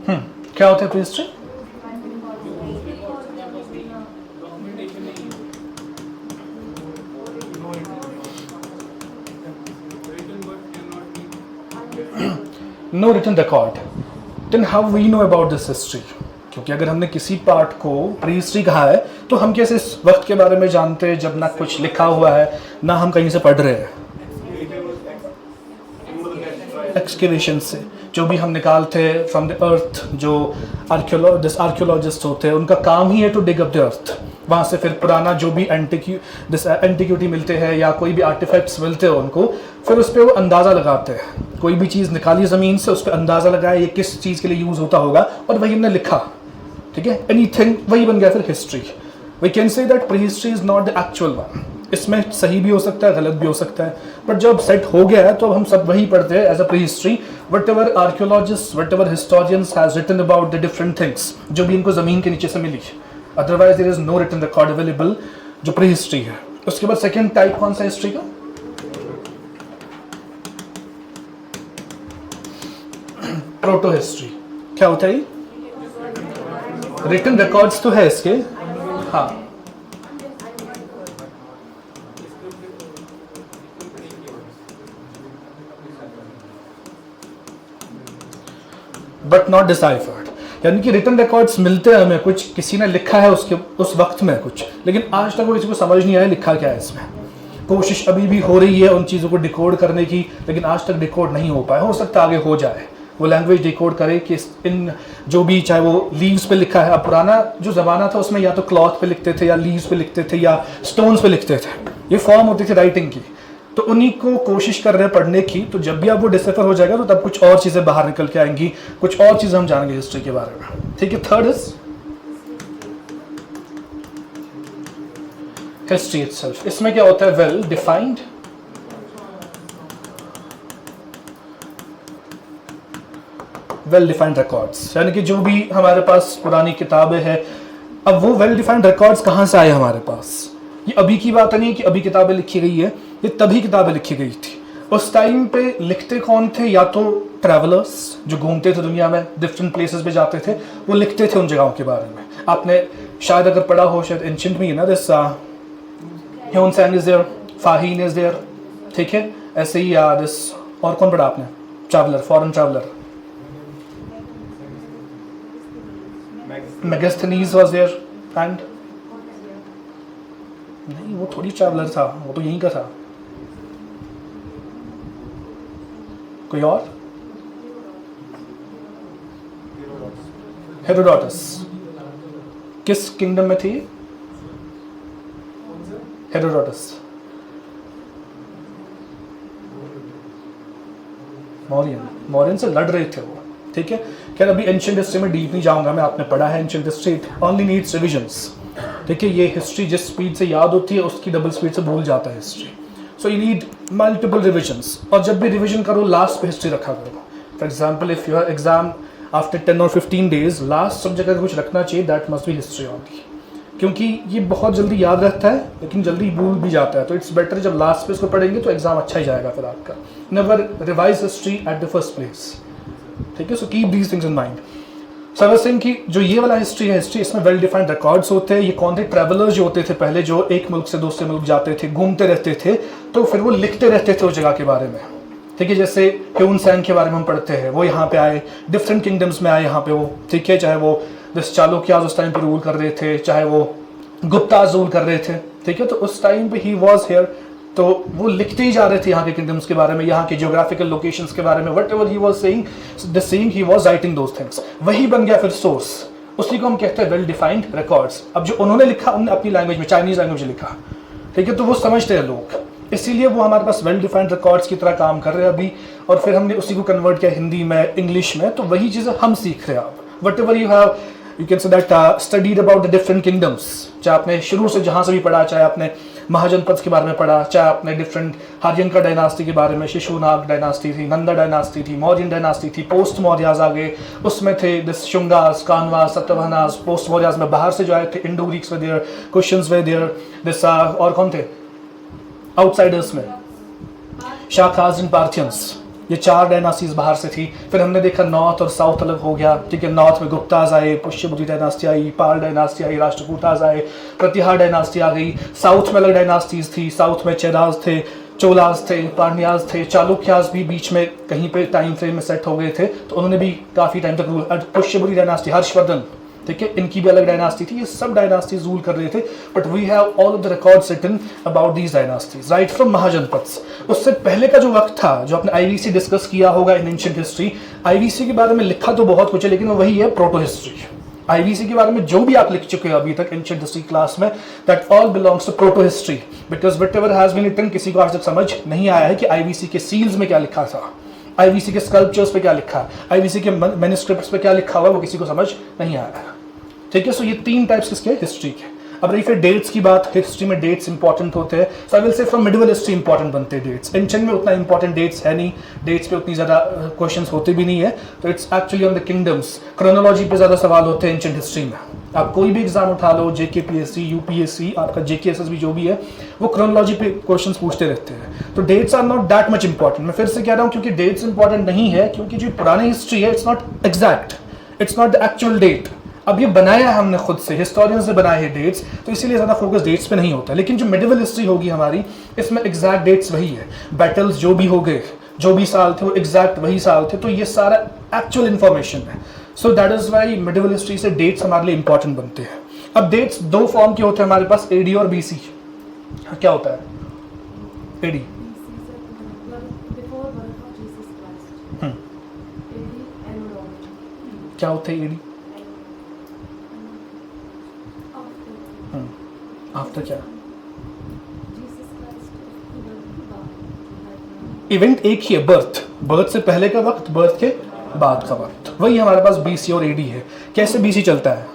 क्या होता है pre history? No written record, then how we know about this history? क्योंकि अगर हमने किसी पार्ट को प्री हिस्ट्री कहा है तो हम कैसे इस वक्त के बारे में जानते हैं जब ना कुछ लिखा हुआ है ना हम कहीं से पढ़ रहे हैं? एक्सकेवेशन से जो भी हम निकालते हैं फ्रॉम द अर्थ, जो आर्कियोलॉजिस्ट होते हैं उनका काम ही है to dig up the earth. वहाँ से फिर पुराना जो भी एंटिक्यूटी मिलते हैं या कोई भी आर्टिफैक्ट्स मिलते हैं उनको, फिर उस पर वो अंदाज़ा लगाते हैं। कोई भी चीज़ निकाली ज़मीन से, उस पर अंदाज़ा लगाया ये किस चीज़ के लिए यूज़ होता होगा और वही हमने लिखा, ठीक है, एनीथिंग, वही बन गया फिर history. We can say that pre history is not the actual one. इसमें सही भी हो सकता है, गलत भी हो सकता है, बट जब सेट हो गया है तो अब हम सब वही पढ़ते हैं as a prehistory. Whatever archaeologist, whatever historians has written about the different things जो भी इनको ज़मीन के नीचे से मिली, otherwise there is no written record available, जो प्री हिस्ट्री है। उसके बाद सेकेंड टाइप कौन सा हिस्ट्री का? Protohistory. क्या होता है? रिटन रिकॉर्ड्स तो है इसके, हाँ, बट नॉट डिसाइफर्ड। यानी कि रिटन रिकॉर्ड्स मिलते हैं हमें, कुछ किसी ने लिखा है उसके उस वक्त में कुछ, लेकिन आज तक वो किसी को समझ नहीं आया लिखा क्या है इसमें। कोशिश अभी भी हो रही है उन चीज़ों को डिकोड करने की, लेकिन आज तक डिकोड नहीं हो पाया। हो सकता है आगे हो जाए, वो लैंग्वेज डिकोड करे कि इन जो भी, चाहे वो लीव्स पे लिखा है। अब पुराना जो ज़माना था उसमें या तो क्लॉथ पे लिखते थे या लीव्स पे लिखते थे या स्टोन्स पे लिखते थे, ये फॉर्म होती थी राइटिंग की, तो उन्हीं को कोशिश कर रहे हैं पढ़ने की। तो जब भी अब वो डिसेफर हो जाएगा तो तब कुछ और चीज़ें बाहर निकल के आएंगी, कुछ और चीज़ें हम जानेंगे हिस्ट्री के बारे में, ठीक है। Third is history itself. इसमें क्या होता है? Well defined, well defined records. यानी कि जो भी हमारे पास पुरानी किताबें हैं, अब वो वेल डिफाइंड रिकॉर्ड्स कहाँ से आए हमारे पास? ये अभी की बात नहीं है कि अभी किताबें लिखी गई है, ये तभी किताबें लिखी गई थी। उस टाइम पे लिखते कौन थे? या तो ट्रैवलर्स जो घूमते थे दुनिया में, डिफरेंट प्लेसेस पे जाते थे, वो लिखते थे उन जगहों के बारे में। आपने शायद अगर पढ़ा हो, शायद एंशिएंट में ना, this Hiuen Tsang is there, Fahien is there, ठीक है, ऐसे ही दिस, और कौन पढ़ा आपने? Traveller, foreign traveller, Megasthenes was there, and नहीं, वो थोड़ी ट्रैवलर था, वो तो यहीं का था। कोई और? हेरोडोटस। किस किंगडम में थी हेरोडोटस? मौर्यन से लड़ रहे थे वो, ठीक है। खैर अभी एंशिएंट हिस्ट्री में डीप नहीं जाऊंगा मैं, आपने पढ़ा है ancient history, only needs revisions, ठीक है। ये हिस्ट्री जिस स्पीड से याद होती है उसकी डबल स्पीड से भूल जाता है history, so you need multiple revisions. और जब भी रिविजन करो लास्ट पे हिस्ट्री रखा करो। For example if your exam after 10 और 15 डेज, लास्ट सब्जेक्ट अगर कुछ रखना चाहिए that must be history only, क्योंकि ये बहुत जल्दी याद रहता है लेकिन जल्दी भूल भी जाता है। तो इट्स बेटर जब लास्ट पे इसको पढ़ेंगे तो एग्जाम अच्छा ही जाएगा फिर आपका। Never revise history at the first place, ठीक है। So keep these things in mind. Sir Singh की जो ये वाला हिस्ट्री है, हिस्ट्री इसमें वेल डिफाइंड रिकॉर्ड्स होते हैं। ये कौन थे? ट्रैवलर्स जो होते थे पहले, जो एक मुल्क से दूसरे मुल्क जाते थे, घूमते रहते थे, तो फिर वो लिखते रहते थे उस जगह के बारे में, ठीक है। जैसे ह्यून सैंग के बारे में हम पढ़ते हैं, वो यहाँ पे आए, डिफरेंट किंगडम्स में आए यहाँ पे वो, ठीक है। चाहे वो चालुक्याज उस टाइम पे रूल कर रहे थे, चाहे वो गुप्ताज रूल कर रहे थे, ठीक है। तो उस टाइम पे ही वॉज हेयर, तो वो लिखते ही जा रहे थे यहाँ के किंगडम्स के बारे में, यहाँ के जियोग्राफिकल लोकेशंस के बारे में, what ever he was saying, the saying he was writing those things. वही बन गया फिर सोर्स, उसी को हम कहते हैं वेल डिफाइंड रिकॉर्ड्स। अब जो उन्होंने लिखा, उन्होंने अपनी लैंग्वेज में, चाइनीज लैंग्वेज में लिखा, ठीक है, तो वो समझते हैं लोग, इसीलिए वो हमारे पास वेल डिफाइंड रिकॉर्ड्स की तरह काम कर रहे हैं अभी। और फिर हमने उसी को कन्वर्ट किया हिंदी में, इंग्लिश में, तो वही चीज़ें हम सीख रहे हैं अब। What ever you have, you can say that studied about the different kingdoms, चाहे आपने शुरू से जहाँ से भी पढ़ा, चाहे आपने महाजनपद के बारे में पढ़ा, चाहे आपने डिफरेंट हरियंका डायनास्टी के बारे में, शिशुनाग डायनास्टी थी, नंदा डायनास्टी थी, मौर्यन डायनास्टी थी, पोस्ट मौर्याज आ गए, उसमें थे दिस शुंगास, कानवास, सतवाहनास। पोस्ट मौर्याज में बाहर से जो आए थे, Indo Greeks were there, questions were there, this और कौन थे आउटसाइडर्स में? शाकाज एंड पार्थियंस, ये 4 डायनास्टीज बाहर से थी। फिर हमने देखा नॉर्थ और साउथ अलग हो गया, ठीक है। नॉर्थ में गुप्ताज आए, पुष्यभूति डायनास्टी आई, पाल डायनास्टी आई, राष्ट्रकूटाज आए, प्रतिहार डायनास्टी आ गई। साउथ में अलग डायनास्टीज थी, साउथ में चेराज थे, चोलाज थे, पांड्याज थे, चालुक्याज भी बीच में कहीं पे टाइम फ्रेम में सेट हो गए थे, तो उन्होंने भी काफ़ी टाइम तक रूल। पुष्यभूति डायनास्टी, हर्षवर्धन, ठीक है, इनकी भी अलग डायनास्टी थी। ये सब डायनास्टीज रूल कर रहे थे, but we have all of the records written about these dynasties right from Mahajanapadas. उससे पहले का जो वक्त था, जो आपने आईवीसी डिस्कस किया होगा इन एंशिएंट हिस्ट्री, आईवीसी के बारे में लिखा तो बहुत कुछ है, लेकिन वो वही है प्रोटो हिस्ट्री। आईवीसी के बारे में जो भी आप लिख चुके हो अभी तक एंशिएंट हिस्ट्री क्लास में, that all belongs to proto history, because whatever has been written, किसी को आज तक समझ नहीं आया है कि आईवीसी के सील्स में क्या लिखा था, आईवीसी के स्कल्पचर्स पे क्या लिखा, आईवीसी के मैन्युस्क्रिप्ट्स पे क्या लिखा हुआ, वो किसी को समझ नहीं आया है, ठीक है। सो ये 3 टाइप्स किसके, हिस्ट्री के। अब रही फिर डेट्स की बात, हिस्ट्री में डेट्स इंपॉर्टेंट होते हैं। So I will say from medieval history important बनते हैं डेट्स। एंशिएंट में उतना इंपॉर्टेंट डेट्स है नहीं, डेट्स पे उतनी ज़्यादा क्वेश्चंस होते भी नहीं है, तो it's actually on the kingdoms, chronology पे ज़्यादा सवाल होते हैं एंशिएंट हिस्ट्री में। आप कोई भी एग्जाम उठा लो, JKPSC, UPSC, आपका JKSS भी जो भी है, वो क्रोनोलॉजी पे क्वेश्चंस पूछते रहते हैं। तो dates are not that much important. मैं फिर से कह रहा हूँ, क्योंकि डेट्स इंपॉर्टेंट नहीं है, क्योंकि जो पुरानी हिस्ट्री है it's not exact, it's not the actual date. अब ये बनाया है हमने खुद से, हिस्टोरियंस ने बनाए हैं डेट्स, तो इसीलिए ज़्यादा फोकस डेट्स पे नहीं होता। लेकिन जो मिडिवल हिस्ट्री होगी हमारी, इसमें एग्जैक्ट डेट्स वही है, बैटल्स जो भी हो गए, जो भी साल थे वो एग्जैक्ट वही साल थे, तो ये सारा एक्चुअल इन्फॉर्मेशन है। So that is why medieval history से डेट्स हमारे लिए इंपॉर्टेंट बनते हैं। अब डेट्स 2 फॉर्म के होते हैं हमारे पास, AD और BC। क्या होता है AD? क्या होता है AD? आफ्टर क्या? इवेंट एक ही है, बर्थ से पहले का वक्त, बर्थ के बाद का वक्त, वही हमारे पास BC और AD है। कैसे BC चलता है,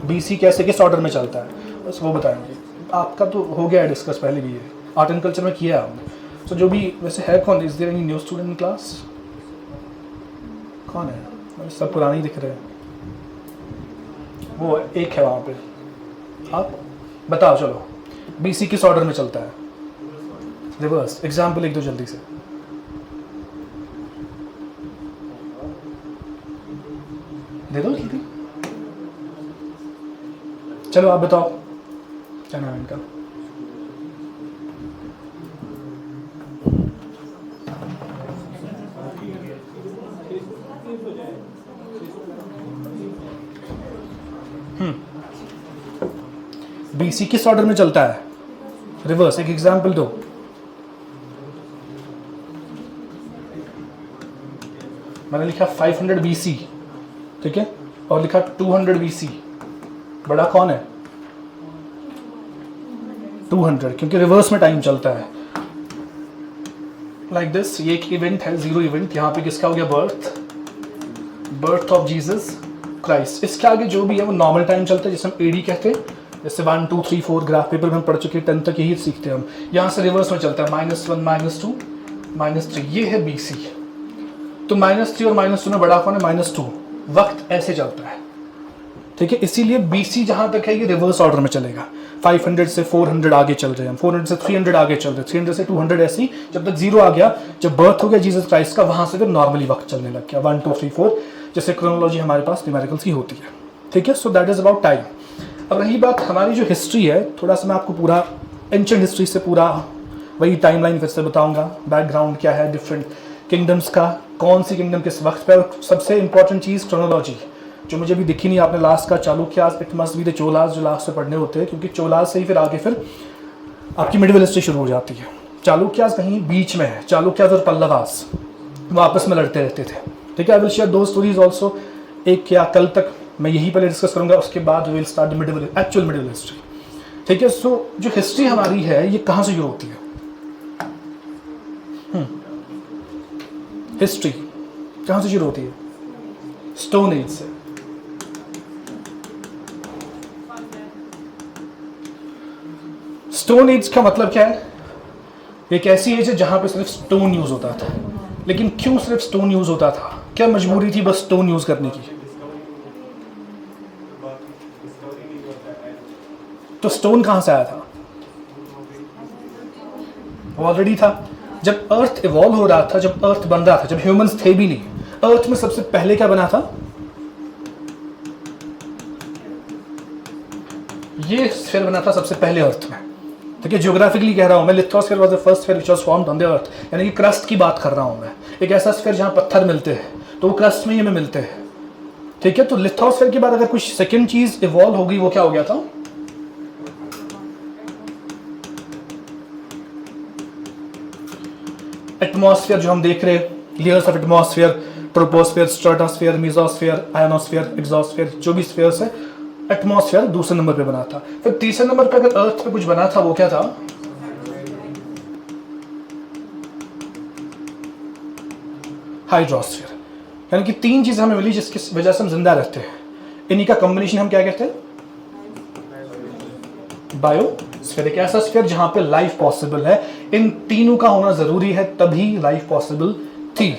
BC कैसे किस ऑर्डर में चलता है, बस वो बताएंगे। आपका तो हो गया है डिस्कस पहले भी, है आर्ट एंड कल्चर में किया है हमने। सो जो भी वैसे है कौन, is there any new student in class? कौन है? सब पुराने ही दिख रहे हैं। वो एक है वहाँ पे, आप बताओ। चलो BC किस ऑर्डर में चलता है? रिवर्स। एग्जाम्पल लिख दो जल्दी से। दे दो जल्दी। चलो आप बताओ, क्या नाम है इनका? BC किस ऑर्डर में चलता है? रिवर्स। एक एग्जाम्पल दो। मैंने लिखा 500 BC, ठीक है, और लिखा 200 BC। बड़ा कौन है? 200, क्योंकि रिवर्स में टाइम चलता है। लाइक दिस, ये एक इवेंट है, 0 इवेंट। यहाँ पे किसका हो गया? Birth of Jesus Christ. इसके आगे जो भी है वो नॉर्मल टाइम चलता है, जिसे हम AD कहते हैं। जैसे 1 2 3 4 ग्राफ पेपर में हम पढ़ चुके हैं, 10 तक यही सीखते हैं हम। यहाँ से रिवर्स में चलता है, -1 -2 -3। ये है BC। तो -3 और -2 में बड़ा कौन है? -2। वक्त ऐसे चलता है, ठीक है। इसीलिए BC जहाँ तक है ये रिवर्स ऑर्डर में चलेगा। 500 से 400 आगे चल रहे हैं, 400 से 300 आगे चल रहे हैं, 300 से 200 ऐसे ही, जब तक 0 आ गया, जब बर्थ हो गया जीसस क्राइस्ट का, वहाँ से फिर नॉर्मली वक्त चलने लग गया। 1 2 3 4, जैसे क्रोनोलॉजी हमारे पास न्यूमेरिकल्स की होती है, ठीक है। So that is about time. अब रही बात हमारी जो हिस्ट्री है, थोड़ा सा मैं आपको पूरा एंशिएंट हिस्ट्री से पूरा वही टाइमलाइन फिर से बताऊंगा। बैकग्राउंड क्या है डिफरेंट किंगडम्स का, कौन सी किंगडम किस वक्त पे, और सबसे इंपॉर्टेंट चीज़ क्रोनोलॉजी, जो मुझे भी दिखी नहीं आपने लास्ट का Chalukyas, it must be the Cholas, जो लास्ट से पढ़ने होते हैं, क्योंकि चोलास से ही फिर आगे फिर आपकी मिडिवल हिस्ट्री शुरू हो जाती है। चालुक्यास कहीं बीच में है, चालुक्यास और पल्लवास वो आपस में लड़ते रहते थे, ठीक है। आई विल शेयर दो स्टोरीज ऑल्सो। एक या कल तक मैं यही पहले डिस्कस करूंगा, उसके बाद we will start the medieval actual medieval history, ठीक है। सो जो हिस्ट्री हमारी है ये कहाँ से शुरू होती है? हिस्ट्री कहाँ से शुरू होती है? स्टोन एज से। स्टोन एज का मतलब क्या है? एक ऐसी एज है जहां पे सिर्फ स्टोन यूज होता था। लेकिन क्यों सिर्फ स्टोन यूज होता था? क्या मजबूरी थी बस स्टोन यूज करने की? तो स्टोन कहां से आया था? वो ऑलरेडी था। जब अर्थ इवॉल्व हो रहा था, जब अर्थ बन रहा था, जब ह्यूमंस थे भी नहीं, अर्थ में सबसे पहले क्या बना था? ये स्फीयर बना था सबसे पहले अर्थ में। ठीक है, ज्योग्राफिकली कह रहा हूं मैं, lithosphere was the first sphere which was formed on the अर्थ, यानी कि क्रस्ट की बात कर रहा हूं मैं। एक ऐसा स्फीयर जहां पत्थर मिलते हैं, तो वो क्रस्ट में ही हमें मिलते हैं। ठीक है, तो लिथोस्फीयर के बाद अगर कुछ सेकंड चीज इवॉल्व हो गई, वो क्या हो गया था? एटमॉस्फेयर जो हम देख रहे हैं, layers of atmosphere, troposphere, stratosphere, mesosphere, ionosphere, exosphere, जो भी स्फीयर्स है, एटमॉस्फेयर दूसरे नंबर पे बना था। फिर तीसरे नंबर पे अगर अर्थ पे कुछ बना था, वो क्या था? हाइड्रोस्फीयर। यानी कि तीन चीजें हमें मिली जिसकी वजह से हम जिंदा रहते हैं। इन्हीं का कॉम्बिनेशन हम क्या कहते हैं? बायोस्फीयर। एक ऐसा स्फीयर जहां पे लाइफ पॉसिबल है। इन तीनों का होना जरूरी है, तभी लाइफ पॉसिबल थी।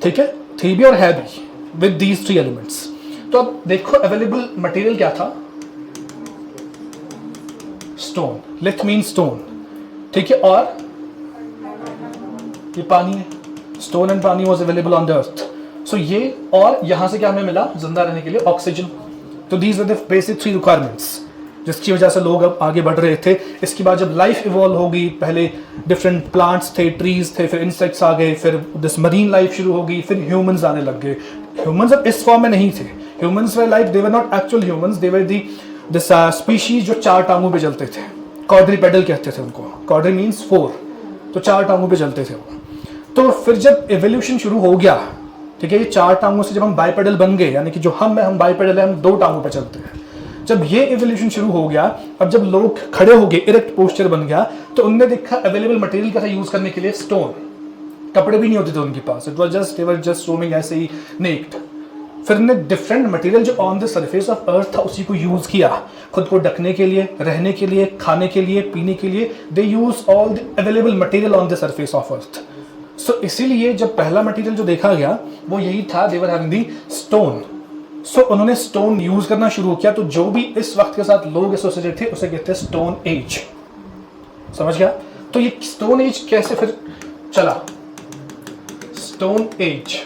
ठीक है, थी भी और है भी, विद दीज थ्री एलिमेंट्स। तो अब देखो अवेलेबल मटेरियल क्या था? स्टोन। Lith mean stone. ठीक है, और ये पानी है। Stone and pani was available on the earth. So ये, और यहां से क्या हमें मिला जिंदा रहने के लिए? ऑक्सीजन। तो these are the basic three requirements जिसकी वजह से लोग अब आगे बढ़ रहे थे। इसके बाद जब लाइफ इवॉल्व होगी, पहले डिफरेंट प्लांट्स थे, ट्रीज थे, फिर इंसेक्ट्स आ गए, फिर दिस मरीन लाइफ शुरू होगी, फिर ह्यूमंस आने लग गए। ह्यूमंस अब इस फॉर्म में नहीं थे। Humans were like, they were not actual humans, they were this species जो चार टांगों पे चलते थे। क्वाड्रीपेडल कहते थे उनको। क्वाड्री मीन्स फोर, तो चार टांगों पे चलते थे वो। तो फिर जब एवोल्यूशन शुरू हो गया, ठीक है, ये चार टांगों से जब हम बाइपेडल बन गए, यानी कि जो हम बाइपेडल है, हम दो टांगों पे चलते हैं। जब ये एवोल्यूशन शुरू हो गया, अब जब लोग खड़े हो गए, इरेक्ट पोस्चर बन गया, तो उनने देखा अवेलेबल मटेरियल क्या था यूज करने के लिए? स्टोन। कपड़े भी नहीं होते थे उनके पास, it was just, they were just roaming ऐसे ही नेक्ड। फिर ने डिफरेंट मटेरियल जो on the surface of earth था उसी को यूज किया, खुद को ढकने के लिए, रहने के लिए, खाने के लिए, पीने के लिए। They use all the available material on the surface of earth. So इसीलिए जब पहला मटेरियल जो देखा गया वो यही था, दे वर हैविंग दी स्टोन। सो उन्होंने स्टोन यूज करना शुरू किया। तो जो भी इस वक्त के साथ लोग एसोसिएटेड थे उसे कहते हैं स्टोन एज। समझ गया? तो ये स्टोन एज कैसे फिर चला? स्टोन एज,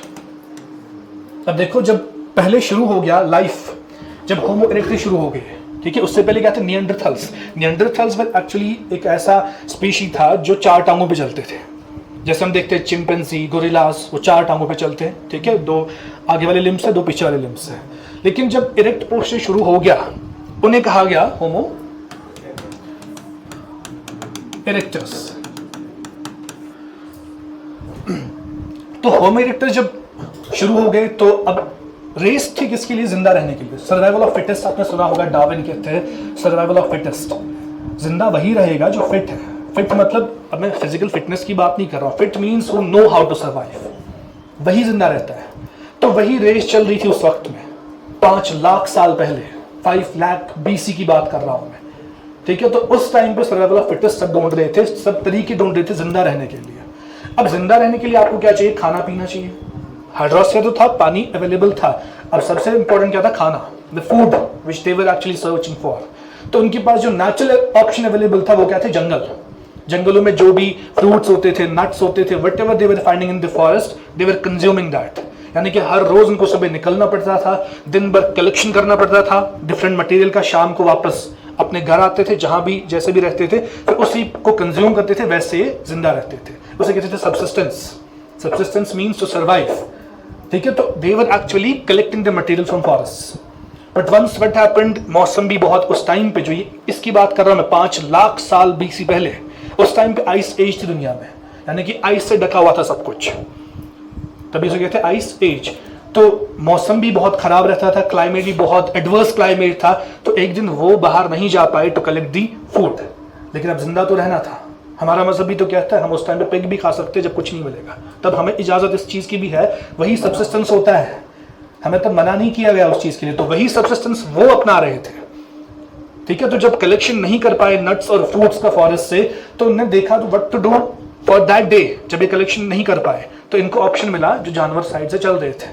अब देखो, जब पहले शुरू हो गया लाइफ, जब होमो इरेक्टस शुरू हो गए, ठीक है, उससे पहले क्या थे? निएंडरथल्स। निएंडरथल्स में एक्चुअली एक ऐसा स्पीशी था जो चार टांगों पे चलते थे। जैसे हम देखते हैं चिंपैंजी, गोरिल्लास, वो चार टांगों पे चलते हैं। ठीक है, दो आगे वाले लिम्स है, दो पीछे वाले लिम्स है। लेकिन जब इरेक्ट पोस्चर शुरू हो गया, उन्हें कहा गया होमो इरेक्टस। तो होमो इरेक्टस जब शुरू हो गए, तो अब रेस थी किसके लिए? जिंदा रहने के लिए। सर्वाइवल ऑफ फिटेस्ट आपने सुना होगा, डार्विन कहते हैं सर्वाइवल ऑफ फिटेस्ट। जिंदा वही रहेगा जो फिट है। फिट मतलब, अब मैं फिजिकल फिटनेस की बात नहीं कर रहा हूं, fit means who know how to survive, वही जिंदा रहता है। तो वही रेस चल रही थी उस वक्त में, 5 लाख साल पहले, 5 लाख BC की बात कर रहा हूं मैं। ठीक है, तो उस टाइम पे सर्वाइवल ऑफ फिटेस्ट सब ढूंढ रहे थे, सब तरीके ढूंढ रहे थे जिंदा रहने के लिए। अब जिंदा रहने के लिए आपको क्या चाहिए? खाना पीना चाहिए। हाइड्रोस्फीयर तो था, पानी अवेलेबल था। अब सबसे इंपॉर्टेंट क्या था? खाना, the food which they were actually searching for. तो उनके पास जो नेचुरल ऑप्शन अवेलेबल था वो क्या थे? जंगल। जंगलों में जो भी फ्रूट्स होते थे, नट्स होते थे, whatever they were finding in the forest, they were consuming that. यानी कि हर रोज उनको सुबह निकलना पड़ता था, दिन भर कलेक्शन करना पड़ता था डिफरेंट मटेरियल का, शाम को वापस अपने घर आते थे, जहां भी जैसे भी रहते थे, फिर उसी को कंज्यूम करते थे, वैसे जिंदा रहते थे। उसे कहते थे subsistence. Subsistence means to survive. ठीक है, तो they were actually collecting the material from forest. But once what happened, मौसम भी बहुत उस टाइम पे, जो ये इसकी बात कर रहा हूं मैं, 5 लाख साल BC पहले, उस टाइम पे आइस एज थी दुनिया में, यानी कि आइस से ढका हुआ था सब कुछ, तभी उसे कहते हैं आइस एज। तो मौसम भी बहुत खराब रहता था, क्लाइमेट भी बहुत एडवर्स क्लाइमेट था। तो एक दिन वो बाहर नहीं जा पाए टू कलेक्ट दी फूड, लेकिन अब जिंदा तो रहना था। हमारा मजहब भी तो कहता है हम उस टाइम पे पिग भी खा सकते हैं जब कुछ नहीं मिलेगा, तब हमें इजाजत इस चीज की भी है, वही सबसिस्टेंस होता है, हमें तब मना नहीं किया गया उस चीज के लिए। तो वही सबसिस्टेंस वो अपना रहे थे। ठीक है, तो जब कलेक्शन नहीं कर पाए नट्स और फ्रूट्स का फॉरेस्ट से, तो उन्होंने देखा तो what to do for that day. जब ये कलेक्शन नहीं कर पाए तो इनको ऑप्शन मिला जो जानवर साइड से चल रहे थे,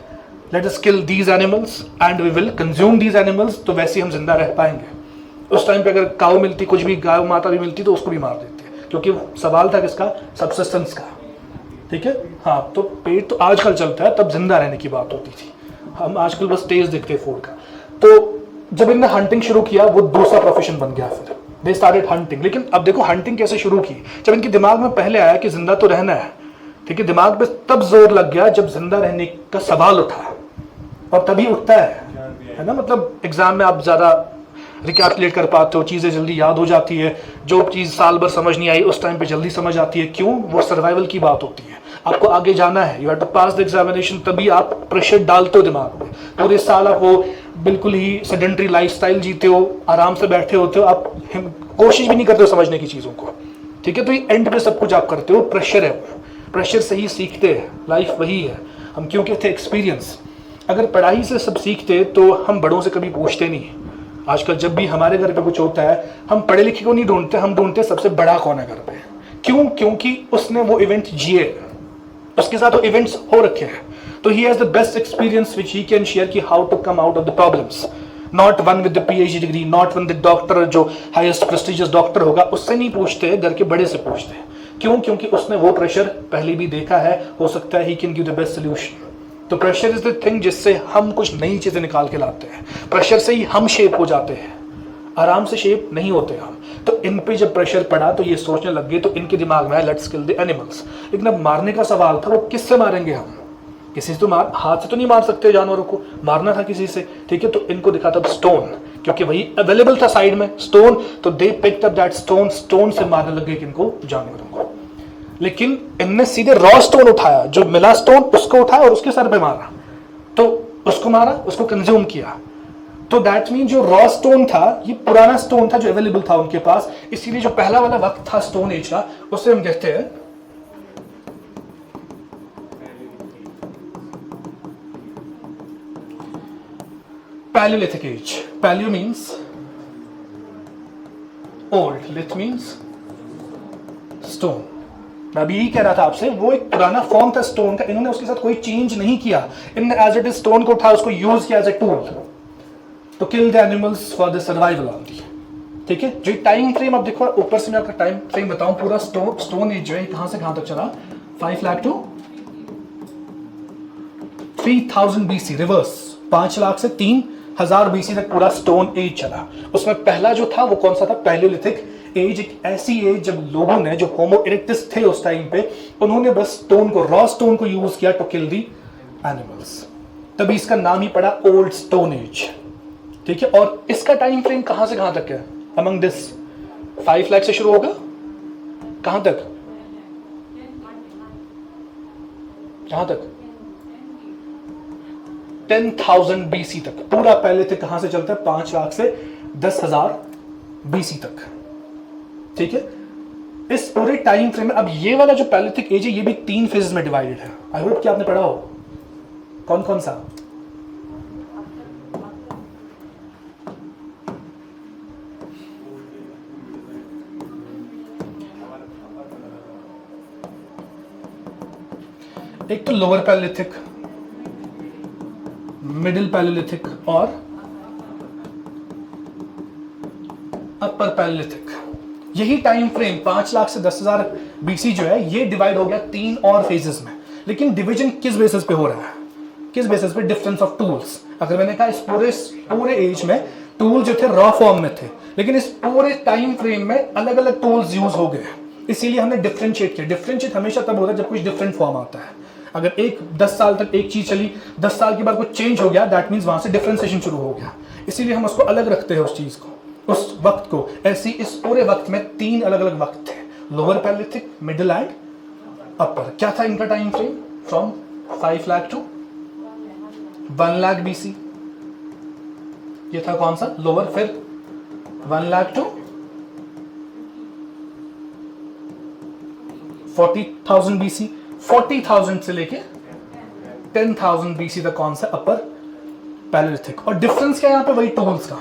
let us kill these animals and we will consume these animals, तो वैसे ही हम जिंदा रह पाएंगे। उस टाइम पे अगर काऊ मिलती, कुछ भी गाय माता भी मिलती, तो उसको भी मार देते, क्योंकि सवाल था किसका, सबसिस्टेंस का, ठीक है। हाँ, तो पेट तो आजकल चलता है, तब जिंदा रहने की बात होती थी, हम आजकल बस टेस्ट देखते हैं फूड का। तो जब इनने हंटिंग शुरू किया, वो दूसरा प्रोफेशन बन गया, फिर दे स्टार्टेड हंटिंग। लेकिन अब देखो हंटिंग कैसे शुरू की, जब इनके दिमाग में पहले आया कि जिंदा तो रहना है, ठीक है, दिमाग में तब जोर लग गया जब जिंदा रहने का सवाल उठा, और तभी उठता है ना। मतलब एग्जाम में आप ज्यादा रिकैपिटुलेट कर पाते हो, चीजें जल्दी याद हो जाती है, जो चीज साल भर समझ नहीं आई उस टाइम पे जल्दी समझ आती है। क्यों? वो सर्वाइवल की बात होती है, आपको आगे जाना है, you have to pass the examination, तभी आप प्रेशर डालते हो दिमाग में। पूरे साल आप वो बिल्कुल ही सेडेंटरी लाइफस्टाइल जीते हो, आराम से बैठे होते हो, आप कोशिश भी नहीं करते हो समझने की चीजों को, ठीक है। तो ये एंड पे सब कुछ आप करते हो, प्रेशर है, प्रेशर से ही सीखते हैं, लाइफ वही है। हम क्यों कहते हैं एक्सपीरियंस, अगर पढ़ाई से सब सीखते तो हम बड़ों से कभी पूछते नहीं। आजकल जब भी हमारे घर पे कुछ होता है, हम पढ़े लिखे को नहीं ढूंढते, हम ढूंढते सबसे बड़ा कौन है घर पे। क्यों? क्योंकि उसने वो इवेंट जिए, उसके साथ वो इवेंट्स हो रखे हैं, तो he has the best experience which he can share कि how to come out of the problems. Not one with the PhD degree, not one the doctor जो हाईएस्ट प्रेस्टिजियस डॉक्टर होगा, उससे नहीं पूछते, घर के बड़े से पूछते हैं। क्यों? क्योंकि उसने वो प्रेशर पहले भी देखा है, हो सकता है he can give the best solution. तो प्रेशर इज द थिंग जिससे हम कुछ नई चीजें निकाल के लाते हैं, प्रेशर से ही हम शेप हो जाते हैं, आराम से शेप नहीं होते हम। तो इन पे जब प्रेशर पड़ा तो ये सोचने लग गए, तो इनके दिमाग में आया लेट्स किल द एनिमल्स। लेकिन अब मारने का सवाल था, वो किससे मारेंगे हम, किसी से तो हाथ से तो नहीं मार सकते जानवरों को, मारना था किसी से, ठीक है। तो इनको दिखा था स्टोन, क्योंकि वही अवेलेबल था साइड में स्टोन, तो they picked up that stone, stone से मारने लगे किनको, जानवरों को। लेकिन इनने सीधे रॉ स्टोन उठाया, जो मिला स्टोन उसको उठाया और उसके सर पे मारा, तो उसको मारा, उसको कंज्यूम किया। तो दैट मीन जो रॉ स्टोन था, ये पुराना स्टोन था जो अवेलेबल था उनके पास, इसीलिए जो पहला वाला वक्त था स्टोन एज का, उसे हम कहते हैं palaeolithic age. Palaeo means old, lith means stone. मैं अभी यही कह रहा था आपसे, वो एक पुराना फॉर्म था स्टोन का, इन्होंने उसके साथ कोई चेंज नहीं किया, इन्होंने एज इट इज स्टोन को उठाया, उसको यूज किया एज ए टूल तो kill the animals for the survival on the, ठीक है। जो टाइम फ्रेम आप देखो, ऊपर से मैं आपका टाइम फ्रेम बताऊं, पूरा स्टोन एज जो है कहां से कहां तक चला, 5 lakh to 3000 BC, reverse 5 lakh से 3000 BC तक पूरा स्टोन एज चला। उसमें पहला जो था वो कौन सा था, पैलियोलिथिक एज। एक ऐसी एज जब लोगों ने, जो होमो इरेक्टस थे उस टाइम पे, उन्होंने बस स्टोन को, रॉ स्टोन को यूज किया टू किल दी एनिमल्स, तभी इसका नाम ही पड़ा ओल्ड स्टोन एज, ठीक है। और इसका टाइम फ्रेम कहां से कहां तक है, अमंग दिस 5 लाख से शुरू होगा, कहां तक, कहां तक, 10,000 BC तक पूरा पैलियोलिथिक कहां से चलता है, 5 लाख से 10,000 BC तक, ठीक है। इस पूरे टाइम फ्रेम में अब ये वाला जो पैलियोलिथिक एज है, ये भी 3 फेजेस में डिवाइडेड है। आई होप कि आपने पढ़ा हो, कौन कौन सा, एक तो लोअर पैलियोलिथिक, मिडिल पैलियोलिथिक और अपर पैलियोलिथिक। यही टाइम फ्रेम 5 लाख से 10,000 BC जो है, ये डिवाइड हो गया 3 और फेजेस में। लेकिन डिवीजन किस बेसिस पे हो रहा है, किस बेसिस पे, डिफरेंस ऑफ टूल्स। अगर मैंने कहा इस पूरे एज में टूल जो थे रॉ फॉर्म में थे, लेकिन इस पूरे टाइम फ्रेम में अलग अलग टूल्स यूज हो गए, इसीलिए हमने डिफरेंशिएट किया। डिफरेंशिएट हमेशा तब होता है जब कुछ डिफरेंट फॉर्म आता है। अगर 10 साल तक एक चीज चली, 10 साल के बाद कुछ चेंज हो गया, दैट मीन्स वहां से डिफरेंशिएशन शुरू हो गया, इसीलिए हम उसको अलग रखते हैं, उस चीज को, उस वक्त को। ऐसी इस पूरे वक्त में 3 अलग अलग वक्त थे, lower palaeolithic, middle and upper. क्या था इनका time frame, from 5 lakh to 1 lakh BC, ये था कौन सा, लोअर। फिर 1 लाख टू 40,000 BC, 40,000 से लेके 10,000 BC तक कौन सा, अपर पैलियोलिथिक। और डिफरेंस क्या है यहाँ पे, वही टूल्स का।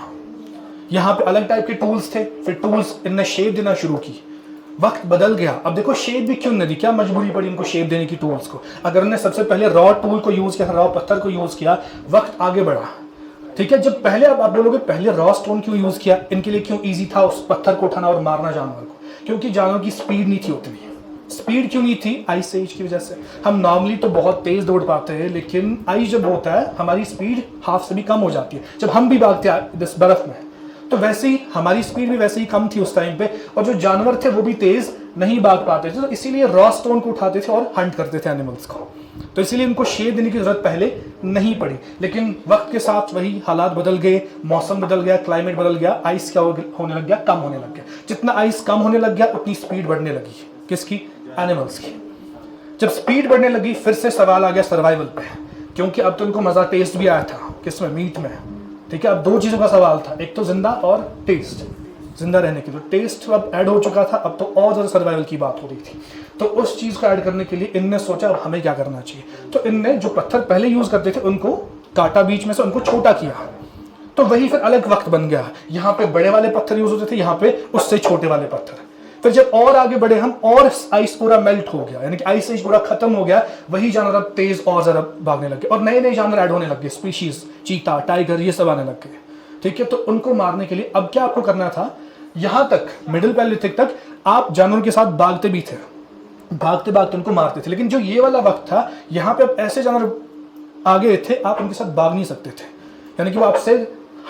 यहाँ पे अलग टाइप के टूल्स थे, फिर टूल्स इनने शेप देना शुरू की, वक्त बदल गया। अब देखो शेप भी क्यों नहीं दी, क्या मजबूरी पड़ी इनको शेप देने की टूल्स को। अगर उन्होंने सबसे पहले रॉ टूल को यूज किया, रॉ पत्थर को यूज किया, वक्त आगे बढ़ा, ठीक है। जब पहले आप बोलोगे पहले रॉ स्टोन क्यों यूज किया, इनके लिए क्यों इजी था उस पत्थर को उठाना और मारना जानवर को, क्योंकि जानवरों की स्पीड नहीं थी उतनी। स्पीड क्यों नहीं थी? आइस एज की वजह से। हम नॉर्मली तो बहुत तेज दौड़ पाते हैं, लेकिन आइस जब होता है हमारी स्पीड हाफ से भी कम हो जाती है। जब हम भी भागते हैं इस बर्फ में, तो वैसे ही हमारी स्पीड भी वैसे ही कम थी उस टाइम पे, और जो जानवर थे वो भी तेज नहीं भाग पाते थे, तो इसीलिए रॉ स्टोन को उठाते थे और हंट करते थे एनिमल्स को। तो इसीलिए उनको शेड देने की जरूरत पहले नहीं पड़ी। लेकिन वक्त के साथ वही हालात बदल गए, मौसम बदल गया, क्लाइमेट बदल गया, आइस क्या होने लग गया? कम होने लग गया। जितना आइस कम होने लग गया उतनी स्पीड बढ़ने लगी। किसकी? एनिमल्स की। जब स्पीड बढ़ने लगी फिर से सवाल आ गया सर्वाइवल पे, क्योंकि अब तो उनको मजा टेस्ट भी आया था, किसमें? मीट में। ठीक है, अब दो चीजों का सवाल था, एक तो जिंदा और टेस्ट, जिंदा रहने के लिए। टेस्ट अब ऐड हो चुका था, अब तो और ज्यादा सर्वाइवल की बात हो रही थी। तो उस चीज को ऐड करने के लिए इनने सोचा अब हमें क्या करना चाहिए। तो इनने जो पत्थर पहले यूज करते थे उनको काटा बीच में से, उनको छोटा किया। तो वही फिर अलग वक्त बन गया। यहाँ पे बड़े वाले पत्थर यूज होते थे, यहाँ पे उससे छोटे वाले पत्थर। फिर जब और आगे बढ़े हम, और आइस पूरा मेल्ट हो गया, यानी कि आइस एज पूरा खत्म हो गया, वही जानवर अब तेज और ज्यादा भागने लगे, और नए नए जानवर ऐड होने लगे, स्पीशीज, चीता, टाइगर, ये सब आने लग गए। ठीक है, तो उनको मारने के लिए अब क्या आपको करना था? यहां तक मिडिल पैलियोलिथिक तक आप जानवरों के साथ भागते भी थे, भागते भागते उनको मारते थे। लेकिन जो ये वाला वक्त था, यहाँ पे अब ऐसे जानवर आ गए थे, आप उनके साथ भाग नहीं सकते थे, यानी कि वो आपसे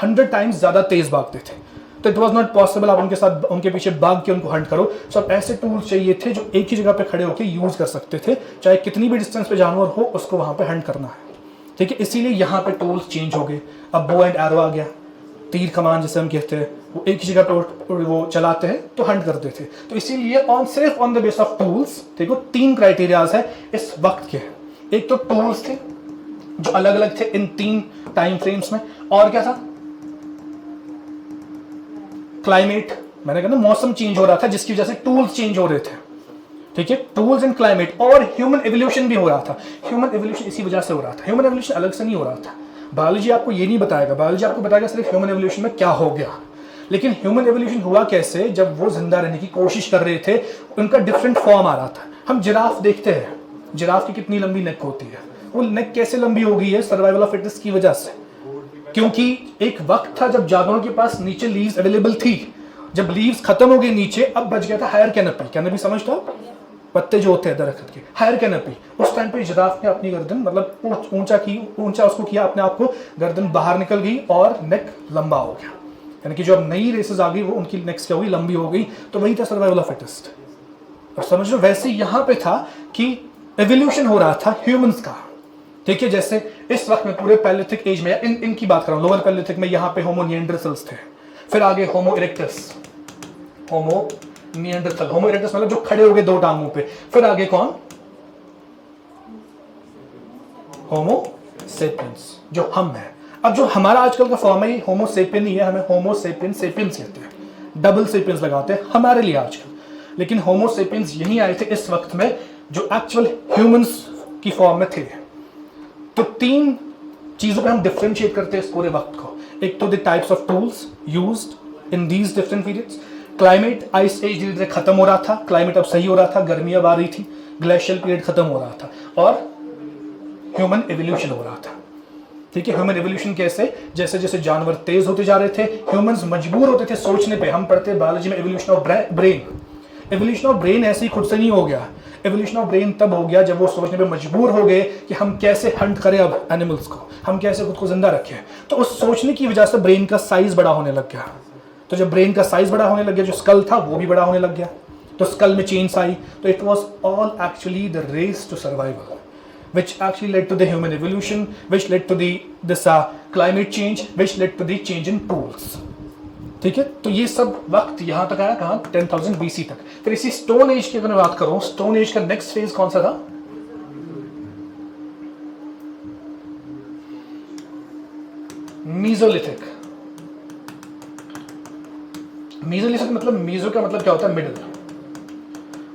100 टाइम्स ज्यादा तेज भागते थे। तो इट वॉज नॉट पॉसिबल आप उनके साथ, उनके पीछे भाग के उनको हंट करो। सो अब ऐसे टूल्स चाहिए थे जो एक ही जगह पे खड़े होकर यूज कर सकते थे, चाहे कितनी भी डिस्टेंस पे जानवर हो, उसको वहां पे हंट करना है। ठीक है, इसीलिए यहाँ पे टूल्स चेंज हो गए। अब बो एंड एरो आ गया, तीर कमान जिसे हम कहते हैं, वो एक ही जगह पे वो चलाते हैं तो हंट करते थे। तो इसीलिए सिर्फ on the base of tools, देखो 3 क्राइटेरियाज है इस वक्त के। एक तो टूल्स थे जो अलग अलग थे इन 3 टाइम फ्रेम्स में, और क्या था? क्लाइमेट, मैंने कहा ना मौसम चेंज हो रहा था जिसकी वजह से टूल्स चेंज हो रहे थे। ठीक है, टूल्स एंड क्लाइमेट, और ह्यूमन एवोल्यूशन भी हो रहा था। ह्यूमन एवोल्यूशन इसी वजह से हो रहा था। ह्यूमन एवोल्यूशन अलग से नहीं हो रहा था। बायोलॉजी आपको ये नहीं बताएगा, बायोलॉजी आपको बताएगा सिर्फ ह्यूमन एवोल्यूशन में क्या हो गया। लेकिन ह्यूमन एवोल्यूशन हुआ कैसे? जब वो जिंदा रहने की कोशिश कर रहे थे, उनका डिफरेंट फॉर्म आ रहा था। हम जिराफ देखते हैं, जिराफ की कितनी लंबी नेक होती है। वो नेक कैसे लंबी हो गई है? सर्वाइवल ऑफ फिटेस्ट की वजह से। क्योंकि एक वक्त था जब जानवरों के पास नीचे लीव्स अवेलेबल थी, जब लीव्स खत्म हो गई नीचे, अब बच गया था हायर कैनोपी। कैनोपी समझते हो? पत्ते जो होते हैं दरख्त के, हायर कैनोपी। उस टाइम पे जिराफ ने अपनी गर्दन मतलब ऊंचा उसको किया, अपने आप को, गर्दन बाहर निकल गई और नेक लंबा हो गया। यानी कि जो अब नई रेसेस आ गई वो उनकी नेक्स्ट क्या हुई? लंबी हो गई। तो वही था सर्वाइवल ऑफ फिटेस्ट। अब समझ लो, वैसे यहाँ पे था कि एवोल्यूशन हो रहा था ह्यूमंस का। ठीक है, जैसे इस वक्त में पूरे पैलियोलिथिक एज में, इनकी बात कर रहा हूँ, लोअर पैलियोलिथिक में यहाँ पे होमो निएंडरथल्स थे, फिर आगे होमो इरेक्टस, होमो निएंडरथल, होमो इरेक्टस मतलब जो खड़े हो गए 2 टांगों पे, फिर आगे कौन? होमो सेपियंस, जो हम है। अब जो हमारा आजकल का फॉर्म है ये होमो सेपियन ही है, हमें होमो सेपियन सेपियंस कहते हैं, डबल सेपियंस लगाते हैं हमारे लिए आजकल। लेकिन होमो सेपियंस यही आए थे इस वक्त में जो एक्चुअल ह्यूमंस की फॉर्म में थे। तो 3 चीजों पे हम डिफरेंशिएट करते हैं इस पूरे वक्त को। एक तो the types of tools used in these different periods, climate, ice age धीरे धीरे खत्म हो रहा था, क्लाइमेट अब सही हो रहा था, गर्मी अब आ रही थी, ग्लेशियल पीरियड खत्म हो रहा था, और ह्यूमन एवोल्यूशन हो रहा था। ठीक है, ह्यूमन एवोल्यूशन कैसे? जैसे जैसे जानवर तेज होते जा रहे थे, ह्यूमंस मजबूर होते थे सोचने पे। हम पढ़ते बायोलॉजी में evolution of brain. Evolution of brain ऐसे ही खुद से नहीं हो गया। एवोल्यूशन ऑफ ब्रेन तब हो गया जब वो सोचने पे मजबूर हो गए कि हम कैसे हंट करें अब एनिमल्स को, हम कैसे खुद को जिंदा रखें। तो उस सोचने की वजह से ब्रेन का साइज बड़ा होने लग गया। तो जब ब्रेन का साइज बड़ा होने लग गया, जो स्कल था वो भी बड़ा होने लग गया, तो स्कल में चेंज आई। तो it was all actually the race to survival, which actually led to the human evolution, which led to this climate change, which led to the change in tools. ठीक है, तो ये सब वक्त यहां तक आया, कहां? 10,000 BC तक। फिर इसी स्टोन एज की अगर मैं बात करूं, स्टोन एज का नेक्स्ट फेज कौन सा था? मीजोलिथिक। मीजोलिथिक मतलब, मीजो का मतलब क्या होता है? मिडिल,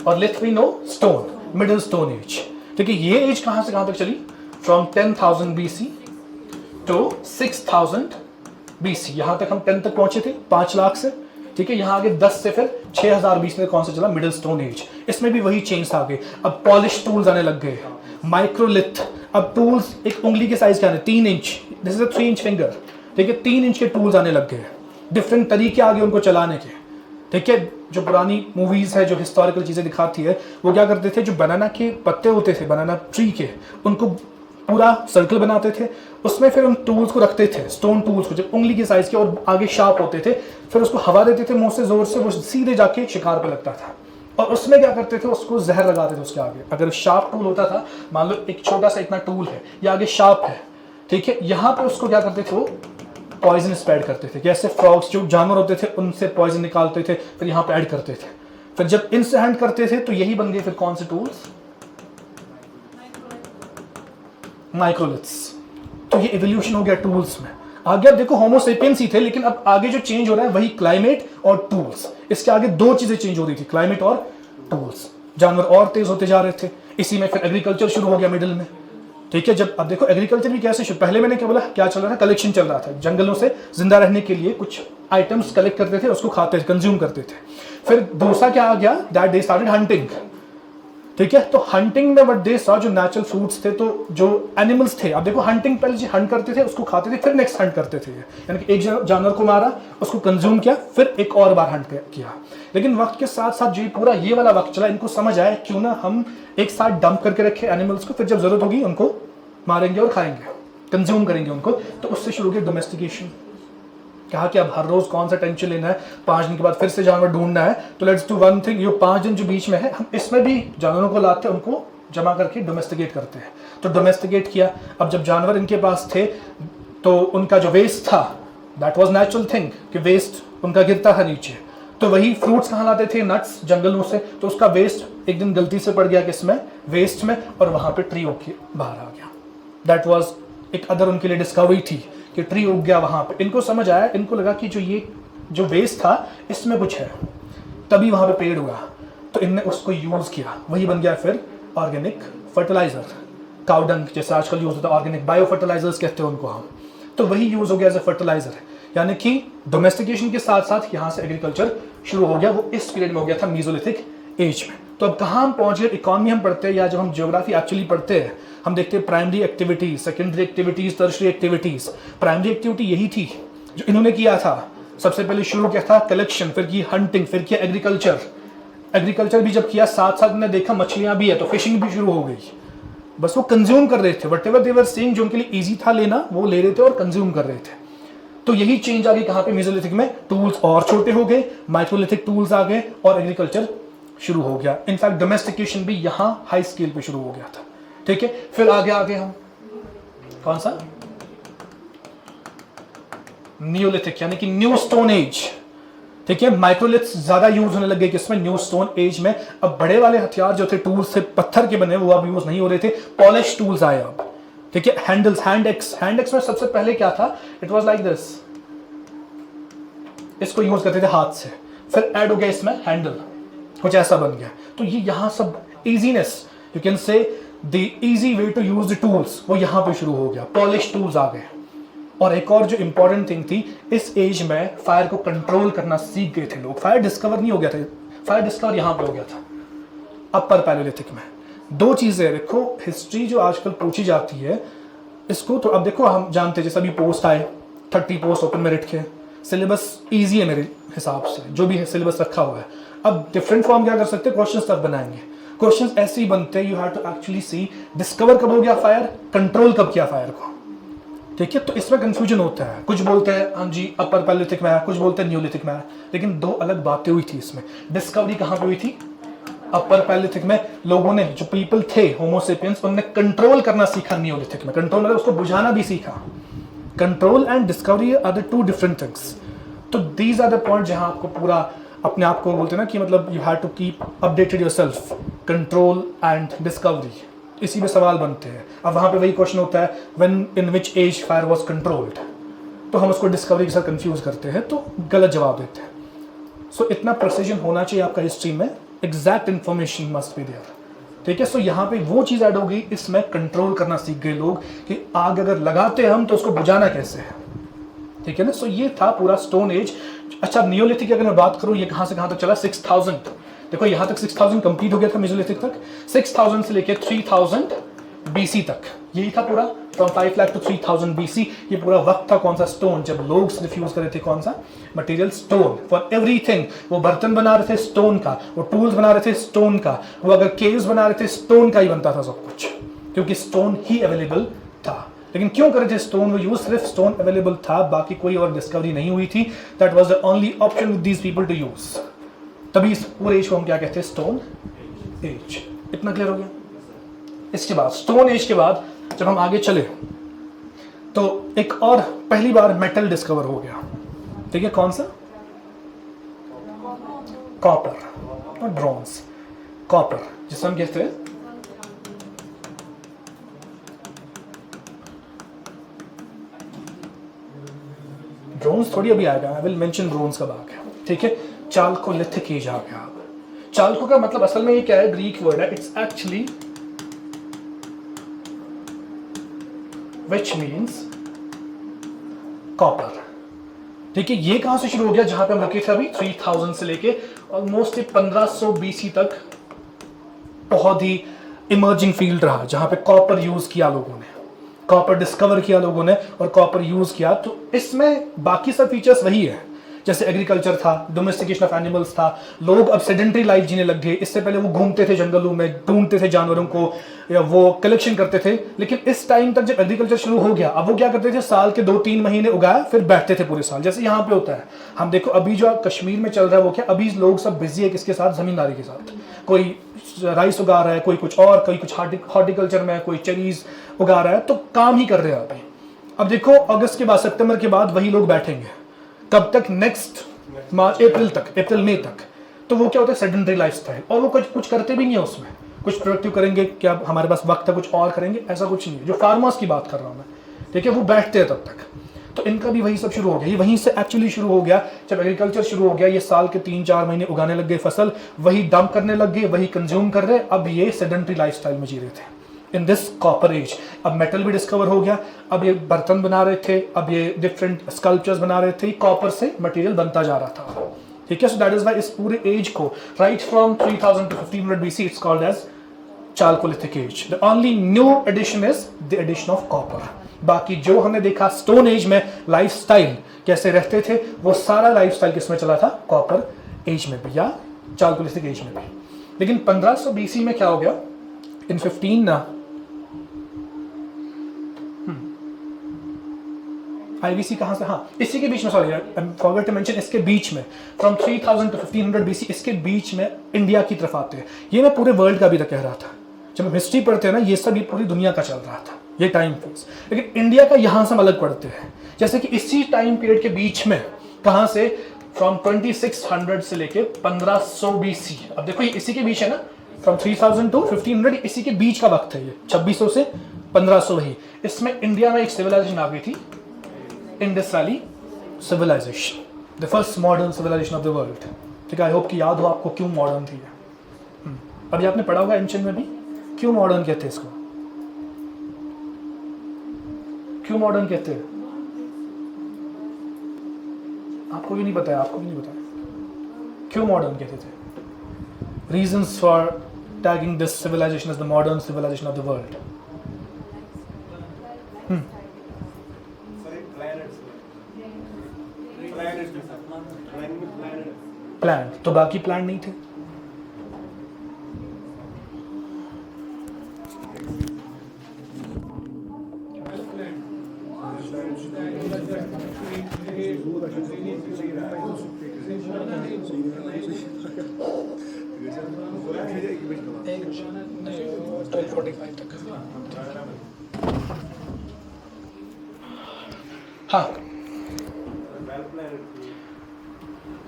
और lith we know stone, middle stone age. ठीक है, ये एज कहां से कहां तक चली? From 10,000 BC to 6,000 BC। यहां तक हम 10 तक पहुंचे थे 5 लाख से। ठीक है, यहां आगे 10 से फिर 6,000 BC में कौन सा चला? Middle stone as. इसमें भी वही चेंज आ गए। अब पॉलिश टूल्स आने लग गए, माइक्रोलिथ। अब टूल्स एक उंगली के साइज के आने, 3 inch, this is a 3 inch finger. ठीक है, 3 इंच के टूल्स आने लग गए, डिफरेंट तरीके आ गए उनको चलाने के। ठीक है, जो पुरानी मूवीज़ है जो हिस्टोरिकल चीज़ें दिखाती है, वो क्या करते थे, जो बनाना के पत्ते होते थे, बनाना ट्री के, उनको पूरा सर्कल बनाते थे, उसमें फिर उन टूल्स को रखते थे, स्टोन टूल्स को, जो उंगली की साइज़ के और आगे शार्प होते थे, फिर उसको हवा देते थे मुंह से ज़ोर से, वो सीधे जाके शिकार पे लगता था। और उसमें क्या करते थे, उसको जहर लगाते थे उसके आगे। अगर शार्प टूल होता था, मान लो एक छोटा सा इतना टूल है, या आगे शार्प है, ठीक है, यहाँ पे उसको क्या करते थे, वो पॉइजन स्प्रेड करते थे। जैसे फ्रॉग्स जो जानवर होते थे उनसे पॉइजन निकालते थे, फिर यहाँ पे ऐड करते थे। फिर जब इनसे हैंड करते थे तो यही बन गए फिर कौन से टूल्स, माइक्रोलिथ्स। तो ये एवोल्यूशन हो गया टूल्स में। आगे अब देखो होमो सेपियंस ही थे, लेकिन अब आगे जो चेंज हो रहा है वही क्लाइमेट और टूल्स। इसके आगे दो चीजें चेंज हो रही थी, क्लाइमेट और टूल्स। जानवर और तेज होते जा रहे थे, इसी में फिर एग्रीकल्चर शुरू हो गया मिडिल में, ठीक है। जब अब देखो एग्रीकल्चर भी कैसे, पहले मैंने क्या बोला, क्या चल रहा था, कलेक्शन चल रहा था, जंगलों से जिंदा रहने के लिए कुछ आइटम्स कलेक्ट करते थे, उसको खाते थे, कंज्यूम करते थे। फिर दूसरा क्या आ गया, दैट दे स्टार्टेड हंटिंग, ठीक है। तो हंटिंग में व्हाट दे सॉ, जो नेचुरल फ्रूट्स थे, तो जो एनिमल्स थे, अब देखो हंटिंग पहले जो हंट करते थे उसको खाते थे, फिर नेक्स्ट हंट करते थे, यानी कि एक जानवर को मारा, उसको कंज्यूम किया, फिर एक और बार हंट किया। लेकिन वक्त के साथ साथ जो पूरा ये वाला वक्त चला, इनको समझ आया क्यों ना हम एक साथ डंप करके रखे एनिमल्स को, फिर जब जरूरत होगी उनको मारेंगे और खाएंगे, कंज्यूम करेंगे उनको। तो उससे शुरू किया डोमेस्टिकेशन। कहा कि अब हर रोज कौन सा टेंशन लेना है, 5 दिन के बाद फिर से जानवर ढूंढना है, तो लेट्स डू वन थिंग, ये 5 दिन जो बीच में है, हम इसमें भी जानवरों को लाते हैं, उनको जमा करके डोमेस्टिकेट करते हैं। तो डोमेस्टिकेट किया। अब जब जानवर इनके पास थे तो उनका जो वेस्ट था, दैट वाज नेचुरल थिंग, कि वेस्ट उनका गिरता था नीचे। तो वही फ्रूट्स कहाँ लाते थे, नट्स, जंगलों से। तो उसका वेस्ट एक दिन गलती से पड़ गया किसमें, वेस्ट में, और वहां पे ट्री होके बाहर आ गया। दैट वाज एक अदर उनके लिए डिस्कवरी थी कि ट्री उग गया वहां पे। इनको समझ आया, इनको लगा कि जो वेस्ट था इसमें कुछ है, तभी वहां पे पेड़ हुआ। तो इनने उसको यूज किया, वही बन गया फिर ऑर्गेनिक फर्टिलाइजर। काउडंग जैसे आजकल यूज होता है, ऑर्गेनिक बायो फर्टिलाइजर्स कहते हैं उनको हम। तो वही यूज हो गया एज ए फर्टिलाइजर। यानी कि डोमेस्टिकेशन के साथ साथ यहाँ से एग्रीकल्चर शुरू हो गया। वो इस पीरियड में हो गया था, मीजोलिथिक एज में। तो अब कहाँ हम पहुंच गए, इकोनॉमी हम पढ़ते हैं या जब हम ज्योग्राफी एक्चुअली पढ़ते हैं, हम देखते हैं primary activities, secondary activities, tertiary activities. Primary activity यही थी जो इन्होंने किया था। सबसे पहले शुरू किया था कलेक्शन, फिर की हंटिंग, फिर किया एग्रीकल्चर। एग्रीकल्चर भी जब किया, साथ साथ ने देखा मछलियां भी है, तो फिशिंग भी शुरू हो गई। बस वो कंज्यूम कर रहे थे, what ever they were seeing, जो उनके लिए ईजी था लेना, वो ले रहे थे और कंज्यूम कर रहे थे। तो यही चेंज आ गई कहाँ पे, मेसोलिथिक में। टूल्स और छोटे हो गए, माइक्रोलिथिक टूल्स आ गए, और एग्रीकल्चर शुरू हो गया। इनफैक्ट डोमेस्टिकेशन भी यहाँ हाई स्केल पे शुरू हो गया था, ठीक है। फिर आगे हम कौन सा, नियोलिथिक, यानी कि न्यू स्टोन एज, ठीक है। माइक्रोलिथ्स ज्यादा यूज होने लगे किसमें, न्यू स्टोन एज में। अब बड़े वाले हथियार जो थे टूल्स थे पत्थर के बने, वो अब यूज नहीं हो रहे थे, पॉलिश टूल्स आए अब, ठीक है। हैंडल्स, हैंड एक्स में सबसे पहले क्या था, इट वाज लाइक दिस, इसको यूज करते थे हाथ से, फिर ऐड हो गया इसमें हैंडल, कुछ ऐसा बन गया। तो ये यहाँ सब easiness, you can say the easy way to use the tools, वो यहाँ पे शुरू हो गया, पॉलिश टूल्स आ गए। और एक और जो इंपॉर्टेंट थिंग थी, इस एज में फायर को कंट्रोल करना सीख गए थे लोग। फायर डिस्कवर नहीं हो गया था, फायर डिस्कवर यहाँ पे हो गया था अपर पैलेलिथिक में। दो चीजें देखो, हिस्ट्री जो आजकल पूछी जाती है इसको, तो अब देखो हम जानते हैं, जैसे अभी पोस्ट आए 30 पोस्ट ओपन मेरिट के, सिलेबस इजी है मेरे हिसाब से, जो भी है सिलेबस रखा हुआ है। अब डिफरेंट फॉर्म क्या कर सकते हैं, क्वेश्चंस तब बनाएंगे। क्वेश्चंस ऐसे ही बनते हैं, you have to actually see discover कब हो गया फायर, कंट्रोल कब किया फायर को, ठीक है। तो इसमें कंफ्यूजन होता है, कुछ बोलते हैं हाँ जी अपर पैलेलिथिक में है, कुछ बोलते हैं न्यूलिथिक में है, लेकिन दो अलग बातें हुई थी इसमें। डिस्कवरी कहाँ पे हुई थी, अपर पैलेलिथिक में। लोगों ने, जो पीपल थे होमोसेपियंस, उन्होंने कंट्रोल करना सीखा नियोलिथिक में। कंट्रोल मतलब उसको बुझाना भी सीखा। Control and discovery are the two different things. तो दीज आर द पॉइंट जहां आपको पूरा अपने आप को बोलते हैं ना कि मतलब you have to keep updated yourself, control and discovery, इसी में सवाल बनते हैं। अब वहां पे वही क्वेश्चन होता है, when in which age fire was controlled, तो हम उसको डिस्कवरी के साथ कंफ्यूज करते हैं, तो गलत जवाब देते हैं। सो इतना प्रिसीजन होना चाहिए आपका हिस्ट्री में, exact information must be there, ठीक है। सो यहाँ पे वो चीज़ ऐड हो गई, इसमें कंट्रोल करना सीख गए लोग कि आग अगर लगाते हैं हम तो उसको बुझाना कैसे है, ठीक है ना। सो ये था पूरा स्टोन एज। अच्छा, नियोलिथिक की अगर मैं बात करूँ, ये कहाँ से कहाँ तक चला, 6000, देखो यहाँ तक 6000 कंप्लीट हो गया था मेसोलिथिक तक, 6000 से लेकर 3000 BC तक, यही था पूरा फ्रॉम 5 लाख टू 3000 BC। ये पूरा वक्त था कौन सा? स्टोन। जब लोग सिर्फ यूज कर रहे थे कौन सा मटेरियल? Stone for everything. वो बर्तन बना रहे थे स्टोन का, वो टूल्स बना रहे थे स्टोन का, वो अगर केव्स बना रहे थे स्टोन का ही बनता था सब कुछ, क्योंकि स्टोन ही अवेलेबल था। लेकिन क्यों कर रहे थे स्टोन वो यूज? सिर्फ स्टोन अवेलेबल था, बाकी कोई और डिस्कवरी नहीं हुई थी। That was the only option with these people to use. तभी इस पूरे एज को हम क्या कहते हैं? Stone age. इतना क्लियर हो गया? इसके बाद स्टोन एज के बाद जब हम आगे चले तो एक और पहली बार मेटल डिस्कवर हो गया। ठीक है, कौन सा? कॉपर और ब्रॉन्ज। कॉपर जिसे हम कहते हैं ब्रोंज थोड़ी अभी आएगा, आई विल मेंशन ब्रोंज कब आ गया। ठीक है, चाल्कोलिथिक एज आ गया। चाल्को का मतलब असल में ये क्या है? ग्रीक वर्ड है, it's actually which means copper. ठीक है, ये कहां से शुरू हो गया? जहां पे हम रुके थे अभी 3000 से लेके ऑलमोस्ट 1500 BC तक बहुत ही इमर्जिंग फील्ड रहा, जहां पे कॉपर यूज किया लोगों ने, कॉपर डिस्कवर किया लोगों ने और कॉपर यूज किया। तो इसमें बाकी सब फीचर्स वही है, जैसे एग्रीकल्चर था, डोमेस्टिकेशन ऑफ एनिमल्स था, लोग अब सेडेंटरी लाइफ जीने लग गए। इससे पहले वो घूमते थे जंगलों में, ढूंढते थे जानवरों को या वो कलेक्शन करते थे। लेकिन इस टाइम तक जब एग्रीकल्चर शुरू हो गया, अब वो क्या करते थे? साल के 2-3 महीने उगाया, फिर बैठते थे पूरे साल, जैसे यहाँ पे होता है। हम देखो अभी जो कश्मीर में चल रहा है वो क्या? अभी लोग सब बिजी है किसके साथ? जमींदारी के साथ। कोई राइस उगा रहा है, कोई कुछ और, कोई कुछ हॉर्टिकल्चर में, कोई चेरीज उगा रहा है, तो काम ही कर रहे हैं अभी। अब देखो अगस्त के बाद, सितंबर के बाद वही लोग बैठेंगे, कब तक? नेक्स्ट मार्च, अप्रैल तक, अप्रैल मई तक। तो वो क्या होता है? Sedentary lifestyle. और वो कुछ करते भी नहीं है उसमें, कुछ प्रोडक्टिव करेंगे क्या? हमारे पास वक्त है कुछ और करेंगे, ऐसा कुछ नहीं है। जो फार्मर्स की बात कर रहा हूँ मैं, ठीक है, वो बैठते हैं तब तक। तो इनका भी वही सब शुरू हो गया। ये वहीं से एक्चुअली शुरू हो गया, जब एग्रीकल्चर शुरू हो गया। ये साल के 3-4 महीने उगाने लग गए फसल, वही डंप करने लग गए, वही कंज्यूम कर रहे। अब ये सेडेंटरी लाइफस्टाइल में जी रहे थे इन दिस कॉपर एज। अब मेटल भी डिस्कवर हो गया, अब ये बर्तन बना रहे थे, अब ये डिफरेंट स्कल्पचर्स बना रहे थे, कॉपर से मटेरियल बनता जा रहा था। ठीक है, सो दैट इज व्हाई इस पूरे एज को right from 3000 to 1500 BC it's called age chalcolithic age. The only new addition is the addition of copper. बाकी जो हमने देखा स्टोन एज में लाइफस्टाइल कैसे रहते थे, वो सारा लाइफस्टाइल किसमें चला था? कॉपर एज में भी या चाल्कोलिथिक एज में भी। लेकिन 1500 BC में क्या हो गया? इन 15 IVC कहां से? हाँ, इसी के बीच में, sorry I forgot to mention, इसके बीच में फ्रॉम 3000 टू 1500 BC, इसके बीच में इंडिया की तरफ आते हैं। ये मैं पूरे वर्ल्ड का भी कह रहा था, जब हम हिस्ट्री पढ़ते हैं ना, ये सब ये पूरी दुनिया का चल रहा था ये टाइम फेज। लेकिन इंडिया का यहां से हम अलग पढ़ते हैं, जैसे कि इसी टाइम पीरियड के बीच में कहां से? फ्रॉम 2600 से लेके 1500 BC। अब देखो ये इसी के बीच है ना, फ्रॉम 3000 टू 1500, इसी के बीच का वक्त है ये, 2600 से 1500 ही। इसमें इंडिया में एक सिविलाइजेशन आ गई थी, Indus valley civilisation, the first modern civilisation of the world. ठीक है, आई होप कि याद हो आपको क्यों मॉडर्न थी। अभी आपने पढ़ा होगा एंशिएंट में भी, क्यों मॉडर्न कहते हैं इसको? क्यों मॉडर्न कहते हैं? आपको भी नहीं पता है? आपको भी नहीं पता है क्यों मॉडर्न कहते थे? Reasons for tagging this civilization as the modern civilization of the world. Plan तो बाकी प्लान नहीं थे। हाँ,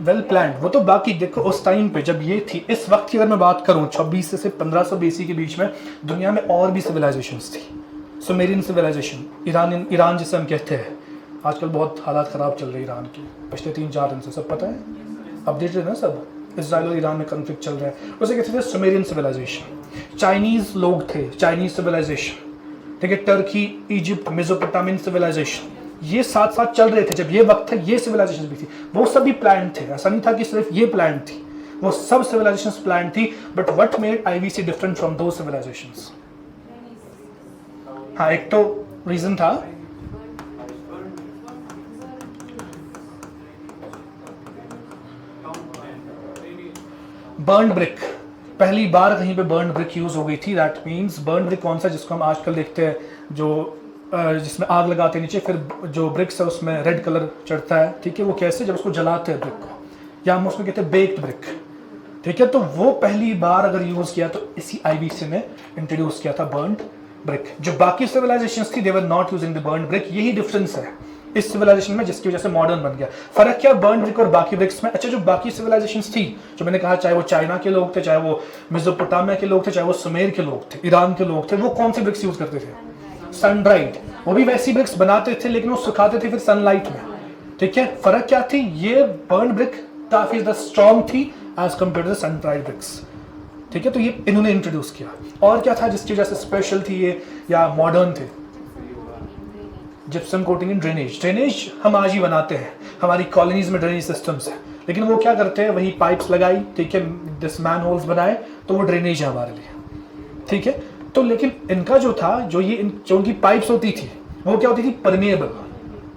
वेल प्लान्ड, वो तो बाकी देखो उस टाइम पे जब ये थी, इस वक्त की अगर मैं बात करूं 26 से 1500 BC के बीच में दुनिया में और भी सिविलाइजेशंस थी। सुमेरियन सिविलाइजेशन, ईरान जिसे हम कहते हैं, आजकल बहुत हालात ख़राब चल रही है ईरान की, पिछले 3-4 दिन से, सब पता है, अपडेट है ना सब, इजराइल और ईरान में कॉन्फ्लिक्ट चल रहा है। उसे कहते थे सुमेरियन सिविलाइजेशन। चाइनीज़ लोग थे, चाइनीज़ सिविलाइजेशन, ठीक है, टर्की, इजिप्ट, मेसोपोटामियन सिविलाइजेशन, ये साथ साथ चल रहे थे। जब ये वक्त था ये सिविलाइजेशन भी थी, वो सभी प्लान थे, ऐसा नहीं था कि सिर्फ ये प्लान थी, वो सब सिविलाइजेशंस प्लान थी। But what made IVC different from दो सिविलाइजेशंस? हाँ, एक तो रीजन था बर्न्ड ब्रिक। पहली बार कहीं पे बर्न्ड ब्रिक यूज हो गई थी। दैट मींस बर्न्ड ब्रिक कौन सा, जिसको हम आजकल देखते हैं, जो जिसमें आग लगाते हैं नीचे, फिर जो ब्रिक्स है उसमें रेड कलर चढ़ता है, ठीक है। वो कैसे, जब उसको जलाते हैं ब्रिक को, या हम उसमें कहते हैं बेक्ड ब्रिक, ठीक है। तो वो पहली बार अगर यूज किया तो इसी IBC ने इंट्रोड्यूस किया था बर्न्ड ब्रिक। जो बाकी सिविलाइजेशंस थी they were not using the burned brick. यही डिफरेंस है इस सिविलाइजेशन में, जिसकी वजह से मॉडर्न बन गया। फर्क क्या बर्न्ड ब्रिक और बाकी ब्रिक्स में? अच्छा, जो बाकी सिविलाइजेशंस थी, जो मैंने कहा, चाहे वो चाइना के लोग थे, चाहे वो मेसोपोटामिया के लोग थे, चाहे वो सुमेर के लोग थे, ईरान के लोग थे, वो कौन से ब्रिक्स यूज करते थे? सनड्राइड। वो भी वैसी ब्रिक्स बनाते थे, लेकिन वो सुखाते थे फिर सनलाइट में, ठीक है। फर्क क्या थी? ये बर्न्ड ब्रिक काफी ज्यादा स्ट्रॉन्ग थी as compare to sun dried bricks, ठीक है। तो ये इन्होंने इंट्रोड्यूस किया। और क्या था जिसकी वजह से स्पेशल थी ये या मॉडर्न थे? Gypsum coating and drainage. Drainage हम आज ही बनाते हैं, हमारी कॉलोनीज में ड्रेनेज सिस्टम्स है, लेकिन वो क्या करते हैं, वही पाइप्स लगाई, ठीक है, दिस मैन होल्स बनाए, तो वो ड्रेनेज है हमारे लिए, ठीक है। तो लेकिन इनका जो था, जो उनकी पाइप्स होती थी, वो क्या होती थी? Permeable,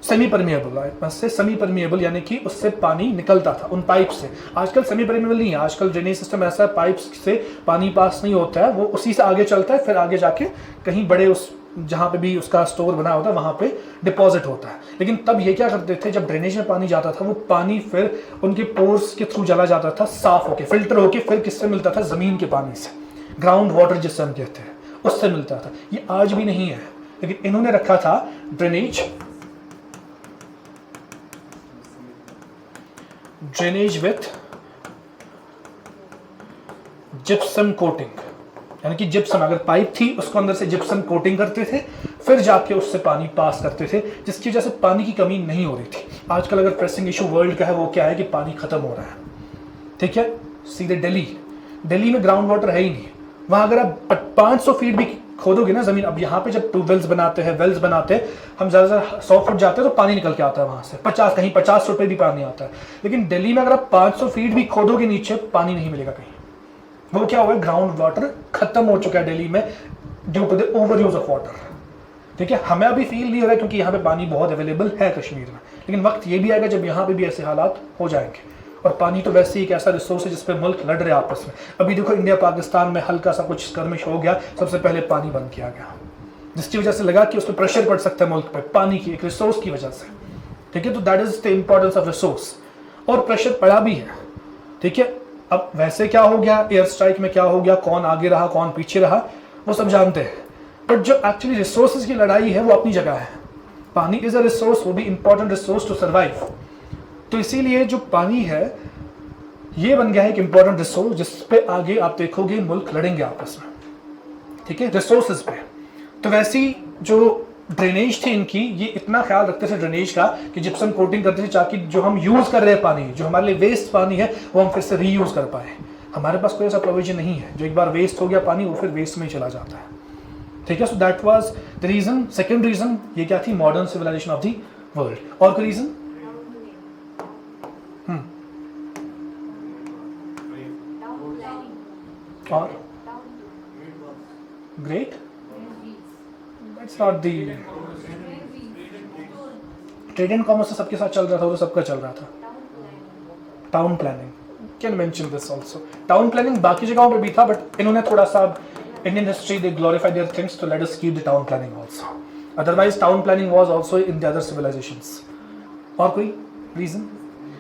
semi permeable. से सेमी परमिएबल यानी कि उससे पानी निकलता था उन पाइप से। आजकल सेमी परमिएबल नहीं है, आजकल ड्रेनेज सिस्टम ऐसा है, पाइप्स से पानी पास नहीं होता है, वो उसी से आगे चलता है, फिर आगे जाके कहीं बड़े उस जहाँ पे भी उसका स्टोर बना होता है वहाँ पे डिपॉजिट होता है। लेकिन तब ये क्या करते थे, जब ड्रेनेज में पानी जाता था, वो पानी फिर उनके पोर्स के थ्रू चला जाता था, साफ होके, फिल्टर होके, फिर किससे मिलता था? जमीन के पानी से, ग्राउंड वाटर जिससे हम कहते हैं, उससे मिलता था। ये आज भी नहीं है, लेकिन इन्होंने रखा था ड्रेनेज विथ जिप्सम कोटिंग, यानी कि जिप्सम, अगर पाइप थी उसको अंदर से जिप्सम कोटिंग करते थे, फिर जाके उससे पानी पास करते थे, जिसकी वजह से पानी की कमी नहीं हो रही थी। आजकल अगर प्रेसिंग इशू वर्ल्ड का है वो क्या है कि पानी खत्म हो रहा है, ठीक है। सीधे दिल्ली में ग्राउंड वाटर है ही नहीं। वहां अगर आप 500 फीट भी खोदोगे ना जमीन, अब यहाँ पे जब ट्यूबवेल्स बनाते हैं, वेल्स बनाते हैं, हम ज़्यादा 100 फुट जाते हैं तो पानी निकल के आता है वहां से, 50 फुट पे भी पानी आता है। लेकिन दिल्ली में अगर आप 500 फीट भी खोदोगे नीचे, पानी नहीं मिलेगा कहीं। वो क्या हुआ, ग्राउंड वाटर खत्म हो चुका है दिल्ली में due to the over use of water, ठीक है। हमें अभी फील नहीं हो रहा है क्योंकि यहाँ पे पानी बहुत अवेलेबल है कश्मीर में, लेकिन वक्त ये भी आएगा जब यहाँ पे भी ऐसे हालात हो जाएंगे। और पानी तो वैसे ही एक ऐसा रिसोर्स है जिस पे मुल्क लड़ रहे हैं आपस में। अभी देखो इंडिया पाकिस्तान में हल्का सा कुछ स्कर्मिश हो गया, सबसे पहले पानी बंद किया गया, जिसकी वजह से लगा कि उस पर प्रेशर पड़ सकता है मुल्क पे, पानी की, एक रिसोर्स की वजह से, ठीक है। तो that is the importance of resource, और प्रेशर पड़ा भी है, ठीक है। अब वैसे क्या हो गया, एयर स्ट्राइक में क्या हो गया, कौन आगे रहा कौन पीछे रहा, वो सब जानते हैं। बट जो एक्चुअली रिसोर्सेज की लड़ाई है वो अपनी जगह है। पानी इज अ रिसोर्स, वो भी इंपॉर्टेंट रिसोर्स टू सर्वाइव। तो इसीलिए जो पानी है ये बन गया है एक इंपॉर्टेंट रिसोर्स, जिस पे आगे आप देखोगे मुल्क लड़ेंगे आपस में, ठीक है, रिसोर्सेज पे। तो वैसी जो ड्रेनेज थी इनकी, ये इतना ख्याल रखते थे ड्रेनेज का कि जिप्सम कोटिंग करते थे ताकि जो हम यूज कर रहे हैं पानी, जो हमारे लिए वेस्ट पानी है, वो हम फिर से रीयूज कर पाए। हमारे पास कोई ऐसा प्रोविजन नहीं है, जो एक बार वेस्ट हो गया पानी वो फिर वेस्ट में ही चला जाता है, ठीक है। So that was the reason. Second reason ये क्या थी, modern civilisation of the world. और कोई रीजन? और great, that's not the trade and commerce से सबके साथ चल रहा था, वो तो सबका चल रहा था। Town planning, can mention this also. Town planning बाकी जगहों पे भी था, बट इन्होंने थोड़ा सा Indian history they glorify their things, तो let us keep the town planning also. Otherwise town planning was also in the other civilisations. और कोई reason?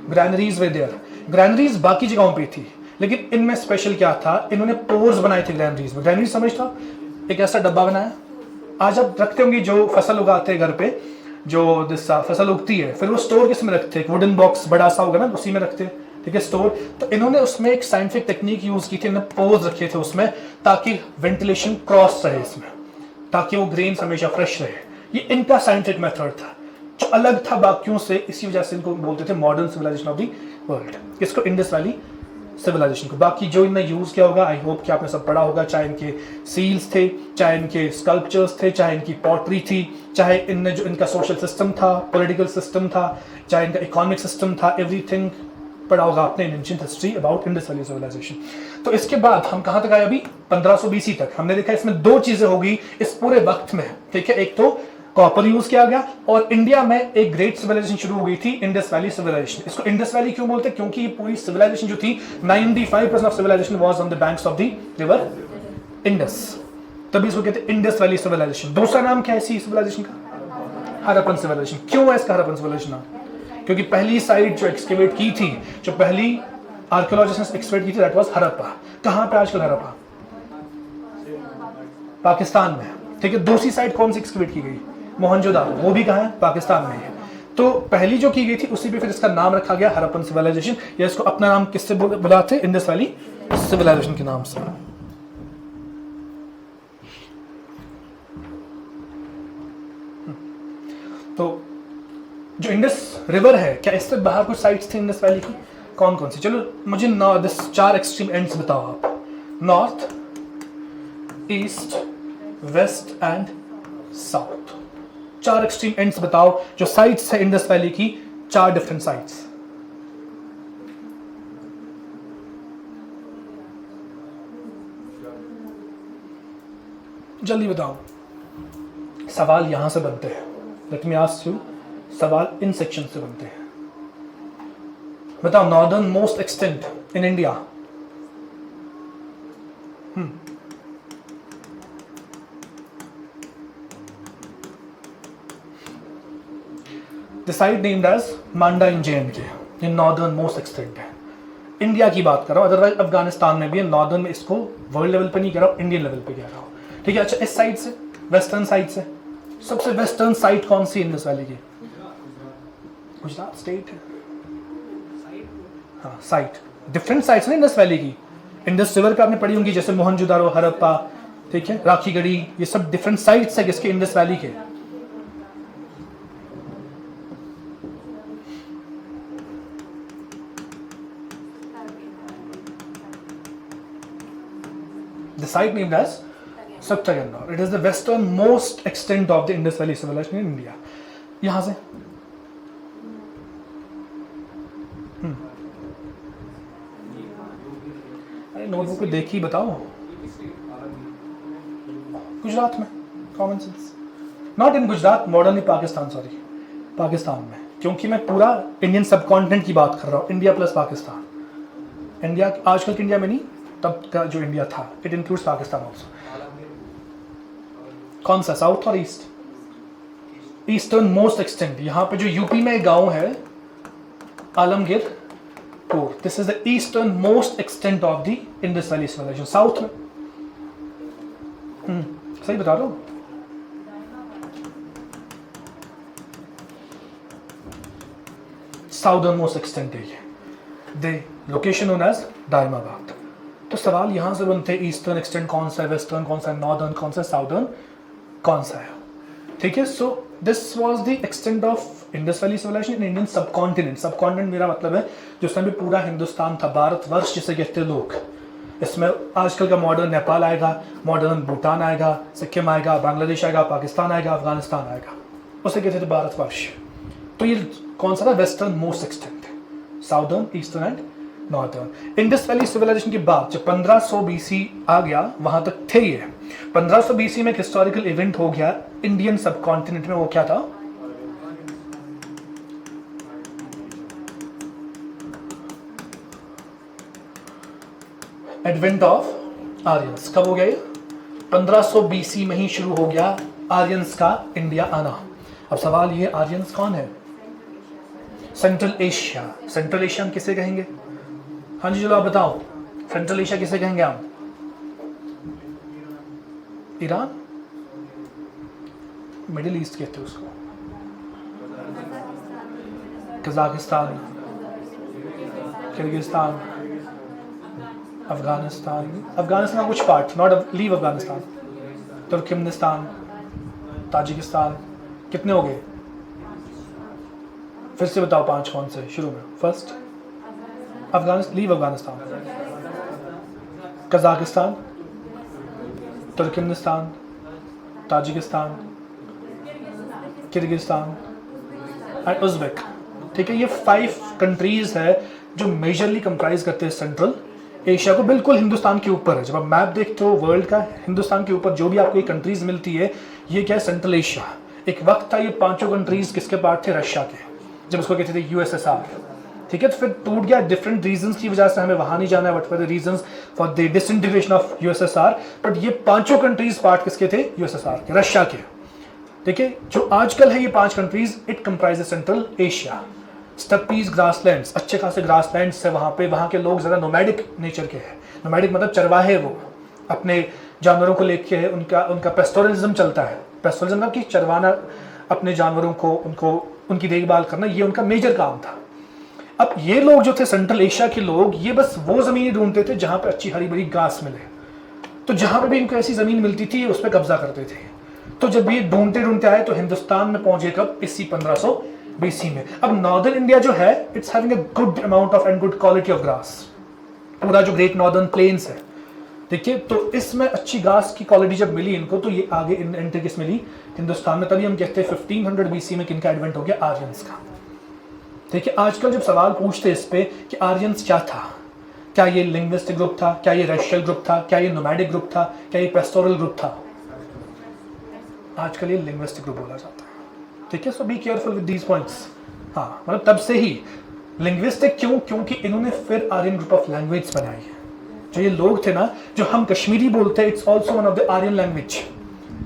Granaries were there. Granaries बाकी जगहों पे थी, लेकिन इनमें स्पेशल क्या था, इन्होंने पोर्स बनाए थे ग्रैनरीज में। ग्रैनरीज समझता, एक ऐसा डब्बा बनाया, आज आप रखते होंगे जो फसल उगाते हैं घर पे, जो फसल उगती है, फिर वो स्टोर किस में रखते हैं, वुडन बॉक्स बड़ा सा होगा ना, उसी में रखते हैं, ठीक है, स्टोर। तो इन्होंने उसमें एक साइंटिफिक टेक्निक यूज की थी, इन्होंने पोर्स रखे थे उसमें, ताकि वेंटिलेशन क्रॉस रहे इसमें, ताकि वो ग्रेन्स हमेशा फ्रेश रहे। ये इनका साइंटिफिक मेथड था जो अलग था बाकियों से, इसी वजह से इनको बोलते थे modern civilisation of the world. इसको इंडस वैली सिविलाइजेशन को। बाकी जो इनने यूज किया होगा, आई होप कि आपने सब पढ़ा होगा, चाहे इनके सील्स थे, चाहे इनके स्कल्पचर्स थे, चाहे इनकी पॉटरी थी, चाहे इनने जो इनका सोशल सिस्टम था, पॉलिटिकल सिस्टम था, चाहे इनका इकोनॉमिक सिस्टम था, एवरीथिंग पढ़ा होगा आपने in ancient history about Indus valley civilisation. तो इसके बाद हम कहाँ तक आए? अभी 1500 BC तक। हमने देखा इसमें दो चीजें होगी इस पूरे वक्त में, ठीक है। एक तो कॉपर यूज किया गया और इंडिया में एक ग्रेट सिविलाइजेशन शुरू हो गई थी, इंडस वैली सिविलाइजेशन। इसको इंडस वैली क्यों बोलते हैं? क्योंकि ये पूरी सिविलाइजेशन जो थी 95% of civilisation was on the banks of the river Indus, तभी इसको कहते हैं इंडस वैली सिविलाइजेशन। दूसरा नाम क्या है इसी सिविलाइजेशन का? हड़प्पन सिविलाइजेशन। क्यों है इसका हड़प्पन सिविलाइजेशन नाम? क्योंकि पहली साइट जो एक्सकेवेट की थी, जो पहली आर्कियोलॉजिस्ट ने एक्सकेवेट की थी, दैट वाज हड़प्पा। कहां पे आजकल हड़प्पा? पाकिस्तान में, ठीक है। दूसरी साइट कौन सी एक्सकेवेट की गई? मोहनजोदारो, वो भी कहां है? पाकिस्तान में है। तो पहली जो की गई थी उसी पे फिर इसका नाम रखा गया हड़प्पन सिविलाइजेशन, या इसको अपना नाम किससे बुलाते? इंडस वैली सिविलाइजेशन के नाम से। तो जो इंडस रिवर है, क्या इससे बाहर कुछ साइट्स थी इंडस वैली की? कौन कौन सी? चलो मुझे दिस 4 एक्सट्रीम एंड्स बताओ आप। North, east, west and south. 4 extreme ends बताओ जो साइट्स है इंडस वैली की, 4 डिफरेंट साइट्स। जल्दी बताओ। सवाल यहां से बनते हैं। लेट मी आस्क यू, सवाल इन सेक्शन से बनते हैं। बताओ, northern most extent in India. The site named as Manda in J&K, ये नॉर्दर्न मोस्ट एक्सटेंट है। इंडिया की बात कर रहा हूँ, अदरवाइज अफगानिस्तान में भी है। नॉर्दर्न में इसको वर्ल्ड लेवल पे नहीं कह रहा हूँ, इंडियन लेवल पे कह रहा हूँ, ठीक है। अच्छा, इस साइड से, वेस्टर्न साइड से, सबसे वेस्टर्न साइट कौन सी इंडस वैली की? गुजरात स्टेट है। हाँ, साइट डिफरेंट साइट्स ना इंडस वैली की। इंडस रिवर पे आपने पढ़ी होंगी, जैसे मोहनजोदारो, हड़प्पा, ठीक है, राखीगढ़ी, ये सब डिफरेंट साइट्स है किसके? इंडस वैली के। The site named as Saptaganor. It is the westernmost extent of the Indus Valley civilization in India. यहाँ से अरे नोटबुक पे देखी बताओ। गुजरात में, common sense. Not in Gujarat, modernly Pakistan, sorry Pakistan में, क्योंकि मैं पूरा इंडियन सब कॉन्टिनेंट की बात कर रहा हूँ, इंडिया प्लस पाकिस्तान। इंडिया आजकल के इंडिया में नहीं, तब का जो इंडिया था, इट इंक्लूड्स पाकिस्तान ऑल्सो। कौन सा, साउथ और ईस्ट? Eastern most extent. यहाँ पे जो यूपी में गांव है Alamgirpur, this is the eastern most extent of the Indus valley civilisation. South में सही बता रहा हूँ। साउदर्न मोस्ट एक्सटेंट है ये, the location known as Daimabad. तो सवाल यहां से बनते हैं, ईस्टर्न एक्सटेंट कौन सा है, वेस्टर्न कौन सा है, नॉर्दर्न कौन सा है, साउदर्न कौन सा है, ठीक है। So this was the extent of Indus valley civilisation in Indian sub continent. Sub continent मेरा मतलब है जो उसमें भी पूरा हिंदुस्तान था, भारतवर्ष जिसे कहते हैं लोग। इसमें आजकल का मॉडर्न नेपाल आएगा, मॉडर्न भूटान आएगा, सिक्किम आएगा, बांग्लादेश आएगा, पाकिस्तान आएगा, अफगानिस्तान आएगा, उसे कहते थे भारतवर्ष। तो ये कौन सा था? Western most extent, southern, eastern and northern. Indus valley civilisation के बाद जब 1500 बीसी आ गया, वहां तक थे ये। 1500 बीसी में एक हिस्टोरिकल इवेंट हो गया इंडियन सब कॉन्टिनेंट में। वो क्या था? Advent of Aryans. कब हो गया ये? 1500 बीसी में ही शुरू हो गया आर्यंस का इंडिया आना। अब सवाल ये, आर्यंस कौन है? Central Asia. सेंट्रल एशिया हम किसे कहेंगे? हाँ जी, चलो आप बताओ, सेंट्रल एशिया किसे कहेंगे हम? ईरान, मिडिल ईस्ट कहते हैं उसको, कजाकिस्तान, किर्गिस्तान, अफगानिस्तान। अफगानिस्तान का कुछ part, not leave Afghanistan, Turkmenistan, Tajikistan. कितने हो गए? फिर से बताओ 5 कौन से शुरू में? First Afghanistan, leave Afghanistan, Kazakhstan, Turkmenistan, Tajikistan, Kyrgyzstan and Uzbek, ठीक है। ये 5 कंट्रीज है जो मेजरली कंप्राइज करते हैं सेंट्रल एशिया को, बिल्कुल हिंदुस्तान के ऊपर है। जब आप मैप देखते हो वर्ल्ड का, हिंदुस्तान के ऊपर जो भी आपको ये कंट्रीज मिलती है, ये क्या है? Central Asia. एक वक्त था ये पांचों कंट्रीज किसके पार्ट थे? रशिया के, जब इसको कहते थे यूएसएसआर। ठीक है, तो फिर टूट गया डिफरेंट रीजंस की वजह से, हमें वहां नहीं जाना है, what were the reasons for the disintegration of USSR. But ये पांचों कंट्रीज पार्ट किसके थे? यूएसएसआर के, रशिया के। ठीक है, जो आजकल है ये 5 countries, it comprises central Asia. Steppes, grasslands, अच्छे खासे ग्रासलैंड्स है वहाँ पे, वहाँ के लोग ज़्यादा नोमैडिक नेचर के हैं। नोमैडिक मतलब चरवाहे, वो अपने जानवरों को लेके है, उनका पेस्टोरलिज्म चलता है। पेस्टोरलिज्म मतलब कि चरवाना, अपने जानवरों को उनकी देखभाल करना, ये उनका मेजर काम था। अब ये लोग जो थे सेंट्रल एशिया के लोग, ये बस वो ज़मीनें ढूंढते थे जहाँ पे अच्छी हरी भरी घास मिले, तो जहाँ पे भी इनको ऐसी ज़मीन मिलती थी उस पर कब्जा करते थे। तो जब ये ढूंढते ढूंढते आए तो हिंदुस्तान में पहुंचे कब? इसी 1500 BC में। अब नॉर्दर्न इंडिया जो है, it's having a good amount of and good quality of grass, पूरा जो ग्रेट नॉर्दर्न प्लेन्स है। देखिए, तो इसमें अच्छी घास की क्वालिटी जब मिली इनको, तो ये आगे एंट्री किस मिली? हिंदुस्तान में। तभी हम कहते हैं 1500 BC में किनका एडवेंट हो गया? आर्यंस का। देखिए, आजकल जब सवाल पूछते इस पे कि आर्यंस क्या था, क्या ये लिंग्विस्टिक ग्रुप था, क्या ये रेशियल ग्रुप था, क्या ये नोमैडिक ग्रुप था, क्या ये पेस्टोरल ग्रुप था? आजकल ये लिंग्विस्टिक ग्रुप बोला जाता है। ठीक है, so be careful with these points. हाँ, मतलब तब से ही लिंग्विस्टिक क्यों? क्योंकि इन्होंने फिर आर्यन ग्रुप ऑफ लैंग्वेज बनाई है। जो ये लोग थे ना, जो हम कश्मीरी बोलते हैं, it's also one of the Aryan language.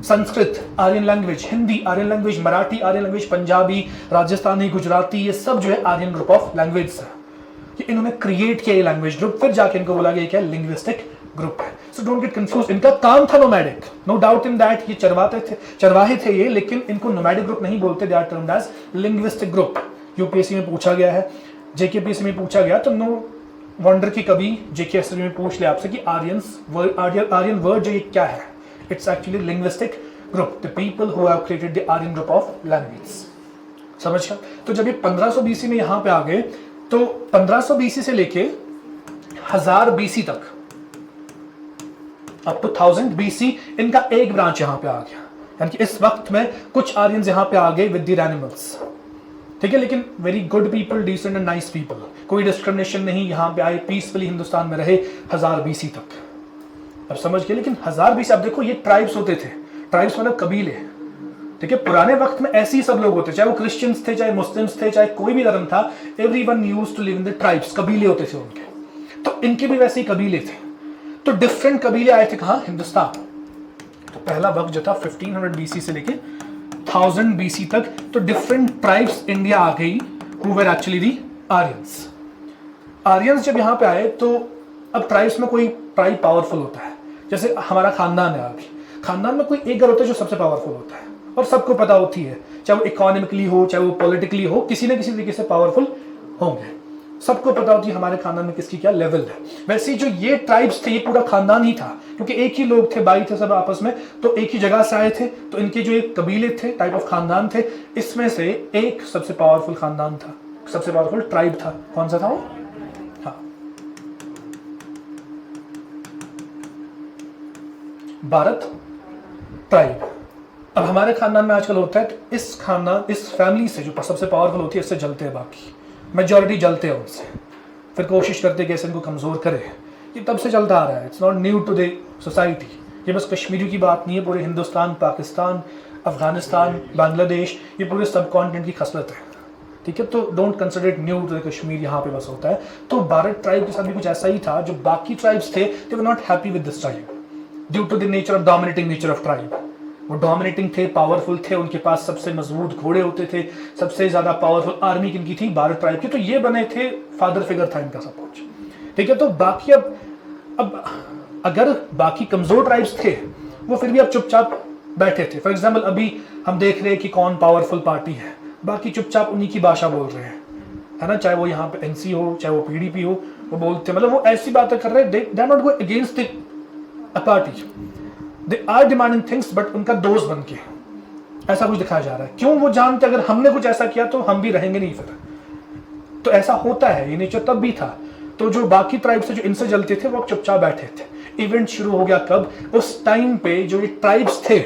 Sanskrit Aryan language, Hindi Aryan language, Marathi Aryan language, Punjabi, Rajasthani, Gujarati, ये सब जो है आर्यन ग्रुप ऑफ लैंग्वेज है। ये इन्होंने क्रिएट किया ये लैंग्वेज ग्रुप, फिर जाके इनको बोला गया क्या? लिंग्विस्टिक ग्रुप है। So don't get confuse. इनका काम था nomadic, no doubt in that, ये चरवाहे थे ये, लेकिन इनको नोमैडिक ग्रुप नहीं बोलते, they are termed as linguistic group. UPSC में पूछा गया है, जेकेपीएससी में पूछा गया, तो नो वंडर की कभी जेकेएससी में पूछ ले आपसे कि आर्यन वर्ड जो ये क्या है? It's actually linguistic group, the people who have created the Aryan group of language. समझ गया? तो जब ये 1500 BC में यहाँ पे आ गए, तो 1500 BC से लेके 1000 BC तक, अप टू 1000 BC, इनका एक ब्रांच यहाँ पे आ गया। यानी कि इस वक्त में कुछ आर्यंस यहाँ पे आ गए विद द एनिमल्स। ठीक है, लेकिन very good people, decent and nice people, कोई डिस्क्रिमिनेशन नहीं, यहाँ पे आए, पीसफुली हिंदुस्तान में रहे 1000 BC तक। अब समझ गए? लेकिन 1000 BC, अब देखो ये ट्राइब्स होते थे, ट्राइब्स मतलब कबीले। ठीक है, पुराने वक्त में ऐसे ही सब लोग होते, चाहे वो क्रिश्चियंस थे, चाहे मुस्लिम्स थे, चाहे कोई भी धर्म था, everyone used to live in the tribes, कबीले होते थे उनके। तो इनके भी वैसे ही कबीले थे, तो डिफरेंट कबीले आए थे कहाँ? हिंदुस्तान। तो पहला वक्त जो था 1500 BC से लेके 1000 BC तक, तो डिफरेंट ट्राइब्स इंडिया आ गई, who were actually the Aryans. Aryans जब यहाँ पे आए, तो अब ट्राइब्स में कोई ट्राइब पावरफुल होता है, जैसे हमारा खानदान है। अभी खानदान में कोई एक घर होता है जो सबसे पावरफुल होता है, और सबको पता होती है, चाहे वो इकोनॉमिकली हो, चाहे वो पॉलिटिकली हो, किसी न किसी तरीके से पावरफुल होंगे। सबको पता होती है हमारे खानदान में किसकी क्या लेवल है। वैसे जो ये ट्राइब्स थे, ये पूरा खानदान ही था, क्योंकि एक ही लोग थे, भाई थे सब आपस में, तो एक ही जगह से आए थे। तो इनके जो एक कबीले थे, टाइप ऑफ खानदान थे, इसमें से एक सबसे पावरफुल खानदान था, सबसे पावरफुल ट्राइब था। कौन सा था वो? हाँ, भारत ट्राइब। अब हमारे खानदान में आजकल होता है, तो इस खानदान, इस फैमिली से जो सबसे पावरफुल होती है, इससे जलते हैं, बाकी मेजॉरिटी जलते हैं उनसे, फिर कोशिश करते हैं कैसे इनको कमज़ोर करे। ये तब से चलता आ रहा है, it's not new to the society. ये बस कश्मीरी की बात नहीं है, पूरे हिंदुस्तान, पाकिस्तान, अफगानिस्तान, बांग्लादेश, ये पूरे सब कॉन्टिनेंट की खसलत है। ठीक है, तो don't consider it new to the Kashmir, यहाँ पे बस होता है। तो भारत ट्राइब के साथ भी कुछ ऐसा ही था, जो बाकी ट्राइब्स थे, they were not happy with this tribe due to the nature of dominating nature of tribe. वो डोमिनेटिंग थे, पावरफुल थे, उनके पास सबसे मजबूत घोड़े होते थे, सबसे ज्यादा पावरफुल आर्मी किनकी थी? भारत ट्राइब की। तो ये बने थे, फादर फिगर था इनका सब कुछ। ठीक है, तो बाकी अब अगर बाकी कमजोर ट्राइब्स थे, वो फिर भी अब चुपचाप बैठे थे। फॉर एग्जाम्पल, अभी हम देख रहे हैं कि कौन पावरफुल पार्टी है, बाकी चुपचाप उन्हीं की भाषा बोल रहे हैं, है ना। चाहे वो यहाँ पे एनसी हो, चाहे वो पीडीपी हो, वो बोलते, मतलब वो ऐसी बातें कर रहे हैं, they are not going against the party, they are demanding things, but उनका दोस्त बन के ऐसा कुछ दिखाया जा रहा है। क्यों? वो जानते अगर हमने कुछ ऐसा किया तो हम भी रहेंगे नहीं फिर। तो ऐसा होता है, ये नेचर तब भी था। तो जो बाकी ट्राइब से जो इनसे जलते थे, वो चुपचाप बैठे थे। इवेंट शुरू हो गया कब? उस टाइम पे जो ये ट्राइब्स थे,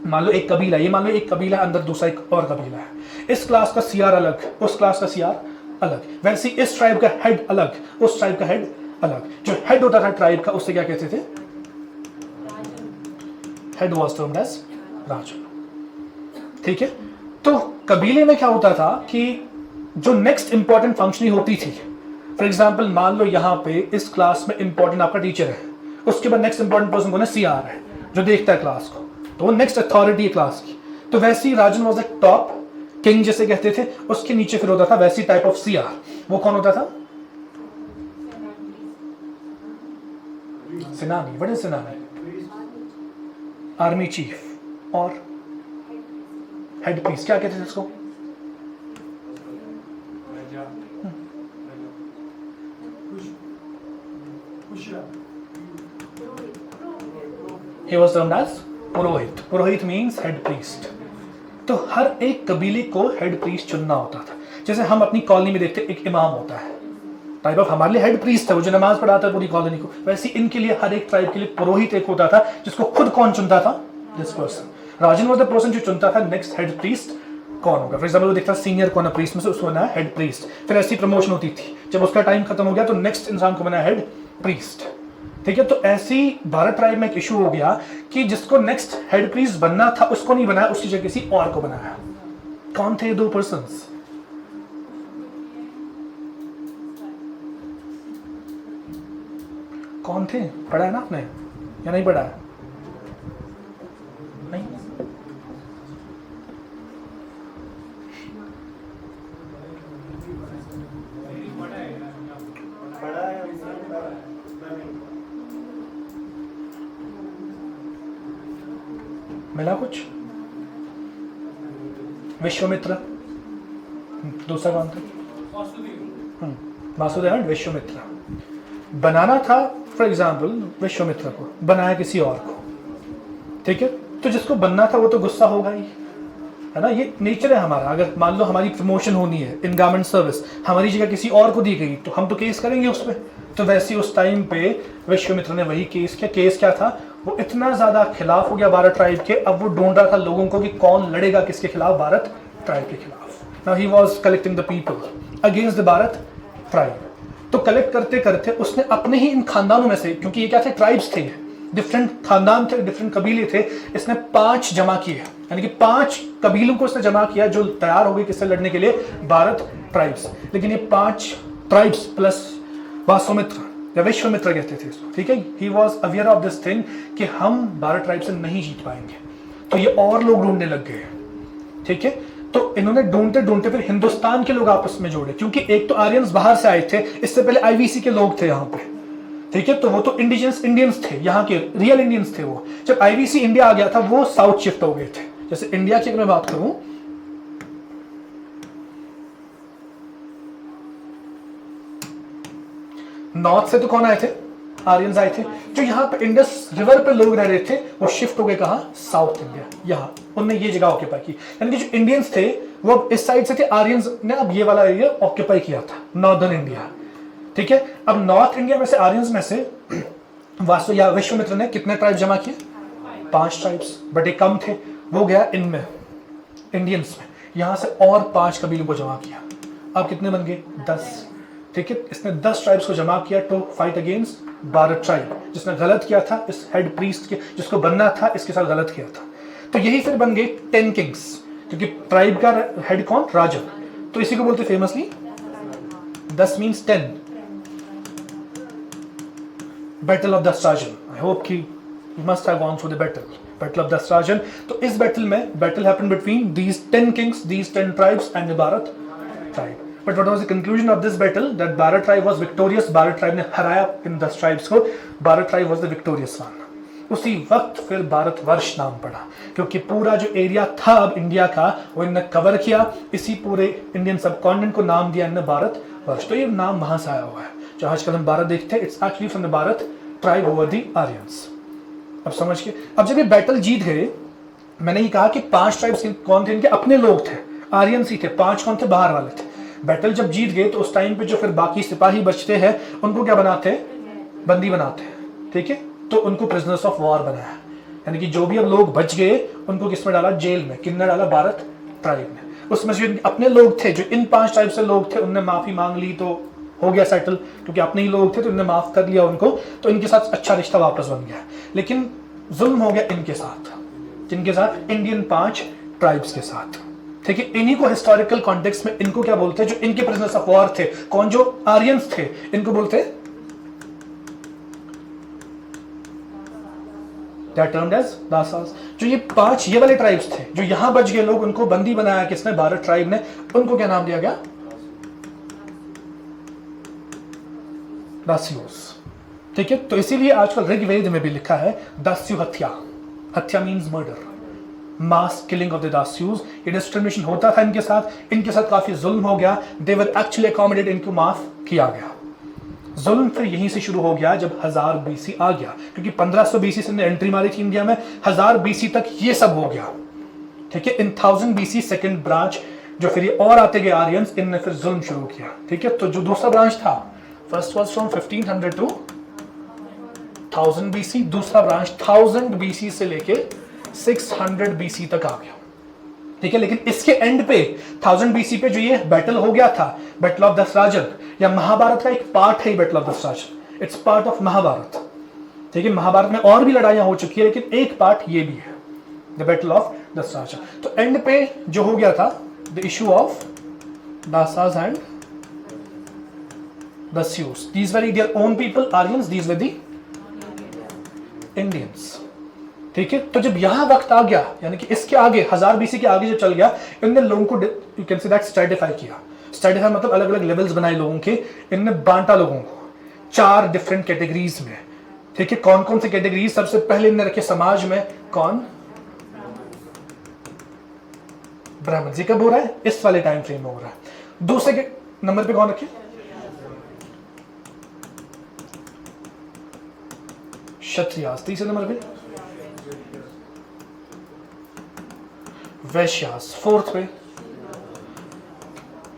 मान लो एक कबीला, ये मान लो एक कबीला अंदर दूसरा एक और कबीला है, इस क्लास का सीआर अलग, उस क्लास का सीआर अलग, वैसे इस ट्राइब का हेड अलग, उस ट्राइब का हेड अलग। जो हेड होता था ट्राइब का, उससे क्या कहते थे? हेड वाज टर्म्ड एज राजा। ठीक है। तो कबीले में क्या होता था कि जो नेक्स्ट इंपॉर्टेंट फंक्शनिंग होती थी, फॉर एग्जाम्पल मान लो यहाँ पे इस क्लास में इंपॉर्टेंट आपका टीचर है, उसके बाद नेक्स्ट इंपॉर्टेंट पर्सन कौन है, CR है, जो देखता है क्लास को, तो वो नेक्स्ट अथॉरिटी है क्लास की। तो वैसी राजन वॉज द टॉप किंग जिसे कहते थे, उसके नीचे फिर होता था वैसी टाइप ऑफ CR, वो कौन होता था, सेनानी। व्हाट इज सेनानी? Army chief. और हेड प्रीस्ट क्या कहते थे इसको? He was termed as Purohit. Purohit means head priest. तो हर एक कबीले को हेड प्रीस्ट चुनना होता था। जैसे हम अपनी कॉलोनी में देखते एक इमाम होता है, टाइप ऑफ हमारे लिए हेड प्रीस्ट है, वो जो नमाज पढ़ाता है पूरी कॉलोनी को। वैसे इनके लिए हर एक ट्राइब के लिए पुरोहित एक होता था, जिसको खुद कौन चुनता था? This person. Rajan was the person जो चुनता था नेक्स्ट हेड प्रीस्ट कौन होगा। फॉर एग्जाम्पल वो देखता सीनियर कौन है प्रीस्ट में से, उसको बनाया हेड प्रीस्ट। फिर ऐसी प्रमोशन होती थी, जब उसका टाइम खत्म हो गया तो नेक्स्ट इंसान को बनाया हेड प्रीस्ट। ठीक है। तो ऐसी भारत ट्राइब में एक इशू हो गया कि जिसको नेक्स्ट हेड प्रीस्ट बनना था उसको नहीं बनाया, उसकी जगह किसी और को बनाया। कौन थे ये दो पर्सन्स? कौन थे? पढ़ा है ना आपने या नहीं पढ़ा है? नहीं। मिला कुछ? विश्वामित्र, दूसरा कौन था? वासुदेव एंड विश्वामित्र। बनाना था फॉर एग्जाम्पल विश्वामित्र को, बनाया किसी और को। ठीक है। तो जिसको बनना था वो तो गुस्सा होगा ही, है ना, ये नेचर है हमारा। अगर मान लो हमारी प्रमोशन होनी है इन गवर्नमेंट सर्विस, हमारी जगह किसी और को दी गई, तो हम तो केस करेंगे उस पर। तो वैसे उस टाइम पे विश्वामित्र ने वही केस किया। केस क्या था? वो इतना ज्यादा खिलाफ हो गया भारत ट्राइब के, अब वो ढूंढ रहा था लोगों को कि कौन लड़ेगा किसके खिलाफ, भारत ट्राइब के खिलाफ। Now he was collecting the people against the Bharat tribe. तो कलेक्ट करते करते उसने अपने ही इन खानदानों में से, क्योंकि ये क्या थे, ट्राइब्स थे, डिफरेंट खानदान थे, डिफरेंट कबीले थे, इसने 5 जमा किए, यानी कि 5 कबीलों को इसने जमा किया जो तैयार हो गए किससे लड़ने के लिए, भारत ट्राइब्स। लेकिन ये 5 ट्राइब्स प्लस वासुमित्र या विश्वामित्र कहते थे इसको। ठीक है। He was aware of this thing कि हम भारत ट्राइब से नहीं जीत पाएंगे, तो ये और लोग ढूंढने लग गए। ठीक है। तो इन्होंने ढूंढते ढूंढते फिर हिंदुस्तान के लोग आपस में जोड़े, क्योंकि एक तो आर्यंस बाहर से आए थे, इससे पहले IVC के लोग थे यहाँ पे। ठीक है। तो वो तो इंडिजिनस इंडियंस थे, यहाँ के रियल इंडियंस थे वो। जब IVC इंडिया आ गया था वो साउथ शिफ्ट हो गए थे। जैसे इंडिया की अगर मैं बात करूं, नॉर्थ से तो कौन आए थे? आर्यंस आए थे। जो यहाँ पे इंडस रिवर पे लोग रह रहे थे वो शिफ्ट हो गए कहाँ? South India. यहाँ उनने ये जगह ऑक्यूपाई की, यानी कि जो इंडियंस थे वो अब इस साइड से थे, आर्यंस ने अब ये वाला एरिया ऑक्यूपाई किया था, नॉर्दर्न इंडिया। ठीक है। अब नॉर्थ इंडिया में से आर्यंस में से वासु या विश्वामित्र ने कितने ट्राइब जमा किए? 5 ट्राइब्स, बट एक कम थे, वो गया इनमें इंडियंस में, यहाँ से और 5 कबीलों को जमा किया। अब कितने बन गए? 10। ठीक है। इसने 10 ट्राइब्स को जमा किया to fight against Bharat tribe, जिसने गलत किया था इस हेड प्रीस्ट के, जिसको बनना था इसके साथ गलत किया था। तो यही फिर बन गए 10 किंग्स, क्योंकि ट्राइब का हेड कौन? राजा। तो इसी को बोलते famously 10 means 10। Battle of Dasrajan. I hope कि you must have gone through the battle of Dasrajan. तो इस बैटल में battle happened between these 10 kings, these 10 tribes and the Bharat tribe. But what was the conclusion of this battle? That Bharat tribe was victorious. Bharat tribe ने हराया इन 10 tribes को। Bharat tribe was the victorious one. उसी वक्त फिर भारतवर्ष नाम पड़ा, क्योंकि पूरा जो एरिया था अब इंडिया का वो इनने कवर किया। इसी पूरे इंडियन सबकॉन्टिनेंट को नाम दिया इनने भारतवर्ष। तो ये नाम वहां से आया हुआ है। जो आजकल हम भारत देखते हैं, it's actually from the Bharat tribe over the Aryans. अब समझ के, अब जब ये बैटल जीत गए, मैंने ये कहा कि 5 ट्राइब्स कौन थे? इनके अपने लोग थे, आर्यंस ही थे। 5 कौन थे? बाहर वाले थे। बैटल जब जीत गए तो उस टाइम पे जो फिर बाकी सिपाही बचते हैं उनको क्या बनाते हैं? बंदी बनाते हैं। ठीक है। तो उनको प्रिजनर्स ऑफ वॉर बनाया, यानी कि जो भी अब लोग बच गए उनको किसमें डाला? जेल में। किसने डाला? भारत ट्राइब ने। उसमें जो अपने लोग थे, जो इन 5 ट्राइब से लोग थे, उनने माफी मांग ली तो हो गया सेटल, क्योंकि अपने ही लोग थे तो उन्होंने माफ कर लिया उनको, तो इनके साथ अच्छा रिश्ता वापस बन गया। लेकिन जुल्म हो गया इनके साथ, जिनके साथ इंडियन 5 ट्राइब्स के साथ। ठीक है, इन्हीं को हिस्टोरिकल कॉन्टेक्स्ट में इनको क्या बोलते हैं, जो इनके प्रिजनर्स ऑफ वॉर थे, कौन, जो आर्यंस थे, इनको बोलते हैं टर्म्ड एज दासास। जो ये 5 ये वाले ट्राइब्स थे जो यहां बच गए लोग, उनको बंदी बनाया किसने, भारत ट्राइब ने, उनको क्या नाम दिया गया, दास्यूस। ठीक है, तो इसीलिए आजकल ऋग्वेद में भी लिखा है Dasyu hatya, hatya means murder, mass killing of the Dasyus. ये डिस्क्रिमिनेशन होता था इनके साथ काफी जुल्म हो गया, दे वर एक्चुअली अकोमोडेट, इनको माफ किया गया। जुल्म फिर यहीं से शुरू हो गया जब 1000 BC आ गया, क्योंकि 1500 BC से एंट्री मारी थी इंडिया में, 1000 BC तक ये सब हो गया। ठीक है, इन 1000 BC सेकंड ब्रांच जो फिर ये और आते गए आर्यंस, इनने फिर जुल्म शुरू किया। ठीक है, तो जो दूसरा ब्रांच था, first was from 1500 to 1000 BC, दूसरा ब्रांच 1000 BC से लेके 600 BC तक आ गया। ठीक है, लेकिन इसके एंड पे 1000 BC पे जो ये बैटल हो गया था, बैटल ऑफ दसराजन, या महाभारत का एक पार्ट है battle of Dasrajan, it's part of Mahabharat. ठीक है, महाभारत में और भी लड़ाइयां हो चुकी है, लेकिन एक पार्ट ये भी है, द बैटल ऑफ दसराजन। तो एंड पे जो हो गया था, the issue of Dasas and Dasyus, these were their own people, Aryans, these were the Indians. ठीक है, तो जब यहां वक्त आ गया, यानी कि इसके आगे 1000 BC के आगे जब चल गया, इनने लोगों को you can say that Stratify किया। स्ट्रेटिफाई मतलब अलग अलग लेवल्स बनाए लोगों के, इनने बांटा लोगों को 4 डिफरेंट कैटेगरीज में। ठीक है, कौन कौन से कैटेगरीज, सबसे पहले इनने रखे समाज में, कौन, ब्राह्मण। जी कब हो रहा है, इस वाले टाइम फ्रेम में हो रहा है। दूसरे के नंबर पे कौन रखे, क्षत्रियास। तीसरे नंबर पे वैश्यास, फोर्थ पे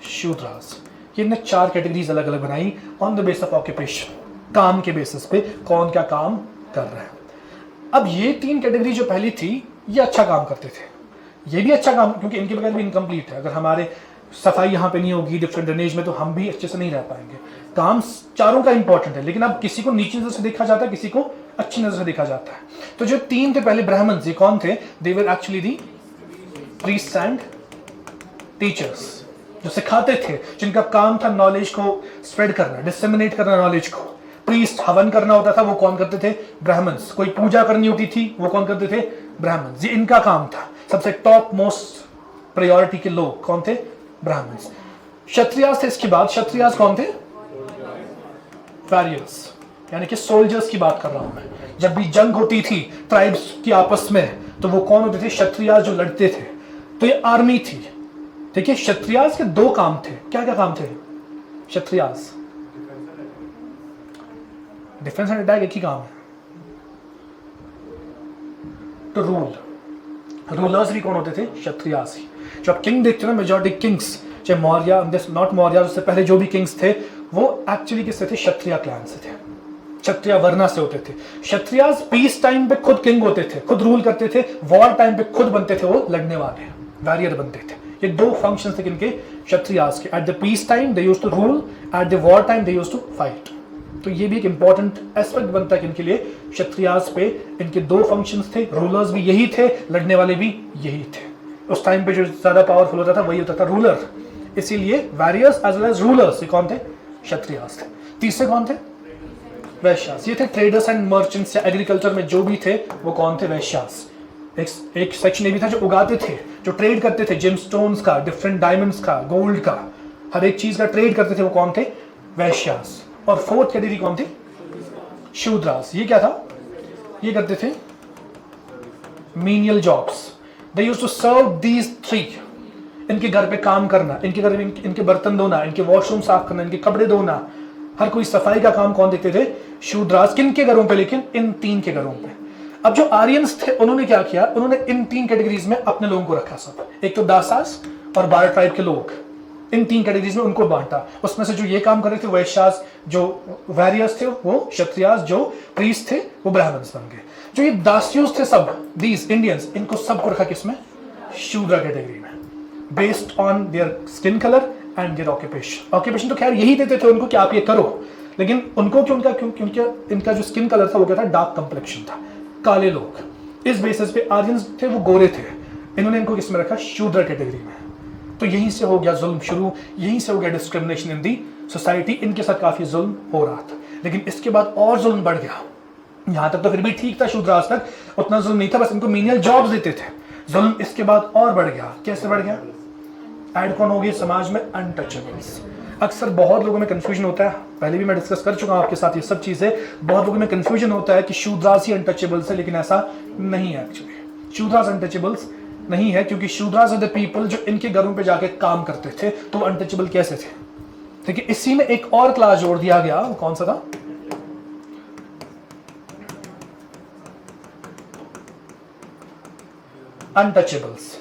शूद्रास। ये इनने 4 कैटेगरीज अलग अलग बनाई on the base of occupation, काम के बेसिस पे कौन क्या काम कर रहा है। अब ये 3 कैटेगरी जो पहली थी, ये अच्छा काम करते थे, ये भी अच्छा काम, क्योंकि इनके बगैर भी इनकम्प्लीट है। अगर हमारे सफाई यहाँ पे नहीं होगी डिफरेंट ड्रेनेज में, तो हम भी अच्छे से नहीं रह पाएंगे। काम चारों का इंपॉर्टेंट है, लेकिन अब किसी को नीची नजर से देखा जाता है, किसी को अच्छी नजर से देखा जाता है। तो जो 3 थे पहले ब्राह्मण, ये कौन थे, they were actually the priests and teachers, जो सिखाते थे, जिनका काम था नॉलेज को स्प्रेड करना, डिसेमिनेट करना नॉलेज को। प्रीस्ट हवन करना होता था, वो कौन करते थे, ब्राह्मण्स। कोई पूजा करनी होती थी, वो कौन करते थे, ब्राह्मण्स। ये इनका काम था। सबसे टॉप मोस्ट प्रायोरिटी के लोग कौन थे, ब्राह्मण्स। क्षत्रियास थे इसके बाद। क्षत्रियास कौन थे, वॉरियर्स, यानी कि सोल्जर्स की बात कर रहा हूं मैं। जब भी जंग होती थी ट्राइब्स की आपस में, तो वो कौन होते थे, क्षत्रियास जो लड़ते थे। तो ये आर्मी थी। ठीक है, क्षत्रियास के 2 काम थे। क्या क्या काम थे क्षत्रियास, डिफेंस एंड अटैक एक ही काम है। तो रूलर्स भी कौन होते थे, क्षत्रियास ही। जो आप किंग देखते हो ना, मेजॉरिटी किंग्स, चाहे मौर्य, नॉट मौर्य, उससे पहले जो भी किंग्स थे, वो एक्चुअली किससे थे, क्षत्रिय क्लैन से थे, क्षत्रिय वर्णा से होते थे। क्षत्रियास पीस टाइम पे खुद किंग होते थे, खुद रूल करते थे। वॉर टाइम पे खुद बनते थे, वो लड़ने वाले वॉरियर बनते थे। ये 2 फंक्शंस थे इनके क्षत्रियास के। At the peace time they used to rule, at the war time they used to fight. तो ये भी एक इंपॉर्टेंट एस्पेक्ट बनता है इनके लिए। क्षत्रियास पे इनके 2 फंक्शंस थे, रूलर्स भी यही थे, लड़ने वाले भी यही थे। उस टाइम पे जो ज्यादा पावरफुल होता था वही होता था रूलर। इसीलिए warriors as well as rulers, ये कौन थे, क्षत्रियास थे। तीसरे कौन थे, वैश्यास। ये थे ट्रेडर्स एंड मर्चेंट्स, या एग्रीकल्चर में जो भी थे वो कौन थे, वैश्यास। एक सेक्शन ये भी था जो उगाते थे, जो ट्रेड करते थे, जेमस्टोन्स का, डिफरेंट डायमंड्स का, गोल्ड का, हर एक चीज का ट्रेड करते थे, वो कौन थे, वैश्यास। और फोर्थ कैटेगरी कौन थी, शूद्रास। ये क्या था, ये करते थे menial jobs. They used to serve these 3। इनके घर पे काम करना, इनके घर में इनके बर्तन धोना, इनके वॉशरूम साफ करना, इनके कपड़े धोना, हर कोई सफाई का काम कौन देखते थे, शूद्रास। किन के घरों पे, लेकिन इन 3 के घरों पे। अब जो आर्यंस थे उन्होंने क्या किया, उन्होंने इन 3 कैटेगरीज में अपने लोगों को रखा सब। एक तो दासास और 12 ट्राइब के लोग, इन 3 कैटेगरीज में उनको बांटा। उसमें से जो ये काम कर रहे थे वैश्यास, जो वॉरियर्स थे वो क्षत्रियास, जो प्रीस्ट थे वो ब्राह्मण्स बन गए। जो ये दास्यूस थे सब, दीज इंडियंस, इनको सबको रखा किसमें, शूद्र कैटेगरी में, based on their skin colour and their occupation. Occupation तो खैर यही देते थे उनको कि आप ये करो, लेकिन उनको क्योंकि इनका जो स्किन कलर था वो क्या था, डार्क कंप्लेक्शन था, काले लोग। इस बेसिस पे आर्यंस थे वो गोरे थे, इन्होंने इनको किस में रखा? शूद्र कैटेगरी में। तो यहीं से हो गया जुल्म शुरू, यहीं से हो गया डिस्क्रिमिनेशन इन दी सोसाइटी। इनके साथ काफ़ी जुल्म हो रहा था, लेकिन इसके बाद और जुल्म बढ़ गया। यहाँ तक तो फिर भी ठीक था, शूद्र आज तक उतना जुल्म नहीं था, बस इनको मीनियल जॉब्स देते थे। जुल्म इसके बाद और बढ़ गया। कैसे बढ़ गया? ऐड कौन हो गई समाज में? अनटचेबल्स। अक्सर बहुत लोगों में कंफ्यूजन होता है, पहले भी मैं डिस्कस कर चुका हूँ आपके साथ ये सब चीज़ें। बहुत लोगों में कंफ्यूजन होता है कि शूद्रास ही अनटचेबल्स है, लेकिन ऐसा नहीं है एक्चुअली। शूद्रास अनटचेबल्स नहीं है, क्योंकि शूद्रास आर द पीपल जो इनके घरों पे जाके काम करते थे, तो अनटचेबल कैसे थे? ठीक है, इसी में एक और क्लास जोड़ दिया गया, कौन सा था? अनटचेबल्स।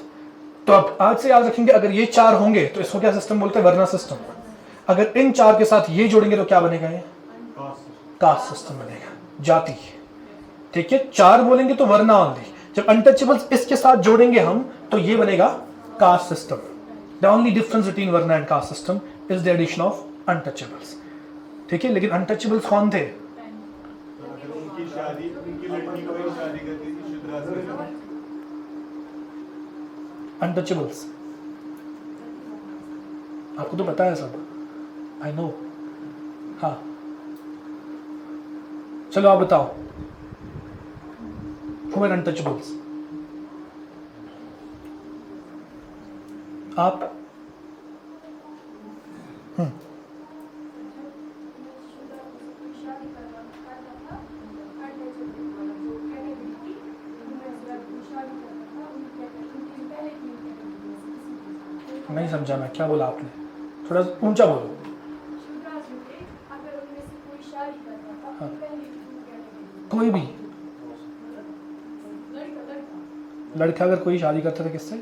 तो अब आज से याद रखेंगे, अगर ये चार होंगे तो इसको क्या सिस्टम बोलते हैं? वर्ना सिस्टम। अगर इन चार के साथ ये जोड़ेंगे तो क्या बनेगा? ये कास्ट सिस्टम बनेगा, जाति। ठीक है, चार बोलेंगे तो वर्ना ओनली। जब अनटचेबल्स इसके साथ जोड़ेंगे हम तो ये बनेगा caste system. The only difference between varna and caste system is the addition of untouchables. ठीक है, लेकिन अनटचेबल्स कौन थे? अनटचेबल्स आपको तो पता है सब, आई नो। हाँ चलो आप बताओ, हु आर अनटचेबल्स? आप? नहीं समझा मैं, क्या बोला आपने? थोड़ा ऊंचा बोलो। हाँ। कोई भी लड़का अगर कोई शादी करता था किससे?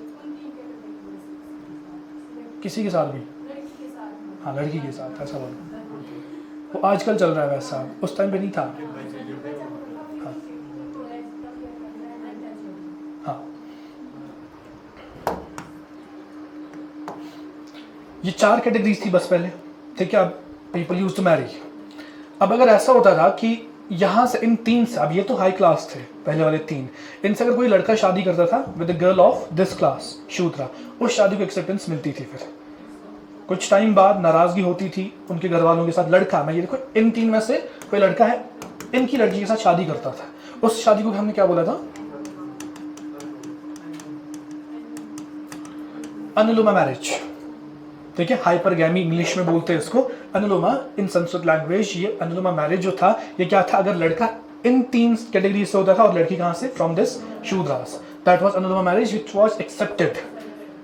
किसी के साथ भी? हाँ, लड़की के साथ, ऐसा बोलो। वो आजकल चल रहा है वैसा, उस टाइम पे नहीं था। हाँ हाँ, ये चार कैटेगरीज थी बस पहले। ठीक है, अब पीपल यूज टू मैरी। अब अगर ऐसा होता था कि यहाँ से इन तीन से, अब ये तो हाई क्लास थे पहले वाले तीन, इनसे अगर कोई लड़का शादी करता था with the girl of this class Shudra, उस शादी को एक्सेप्टेंस मिलती थी। फिर कुछ टाइम बाद नाराजगी होती थी उनके घर वालों के साथ। लड़का, मैं ये देखो, इन तीन में से कोई लड़का है, इनकी लड़की के साथ शादी करता था, उस शादी को हमने क्या बोला था? अनुलोमा मैरिज। ठीक है, हाइपरगैमी इंग्लिश में बोलते हैं इसको, अनुलोमा इन संस्कृत लैंग्वेज। ये अनुलोमा मैरिज जो था, ये क्या था? अगर लड़का इन तीन कैटेगरी से होता था और लड़की कहाँ से? From this Shudras, that was anuloma marriage which was accepted.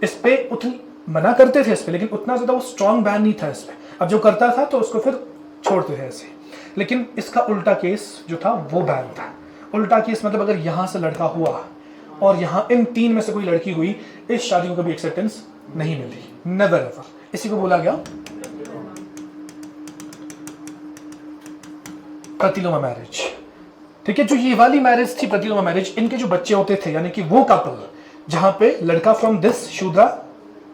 इस पे उतनी मना करते थे इस पे, लेकिन उतना ज्यादा वो स्ट्रॉन्ग बैन नहीं था इस पे। अब जो करता था तो उसको फिर छोड़ते थे ऐसे। लेकिन इसका उल्टा केस जो था वो बैन था। उल्टा केस मतलब अगर यहाँ से लड़का हुआ और यहाँ इन तीन में से कोई लड़की हुई, इस शादी को कभी एक्सेप्टेंस नहीं मिली, नेवर एवर। इसी को बोला गया प्रतिलोमा मैरिज। ठीक है, जो ये वाली मैरिज थी प्रतिलोमा मैरिज, इनके जो बच्चे होते थे, यानी कि वो कपल जहां पे लड़का from this Shudra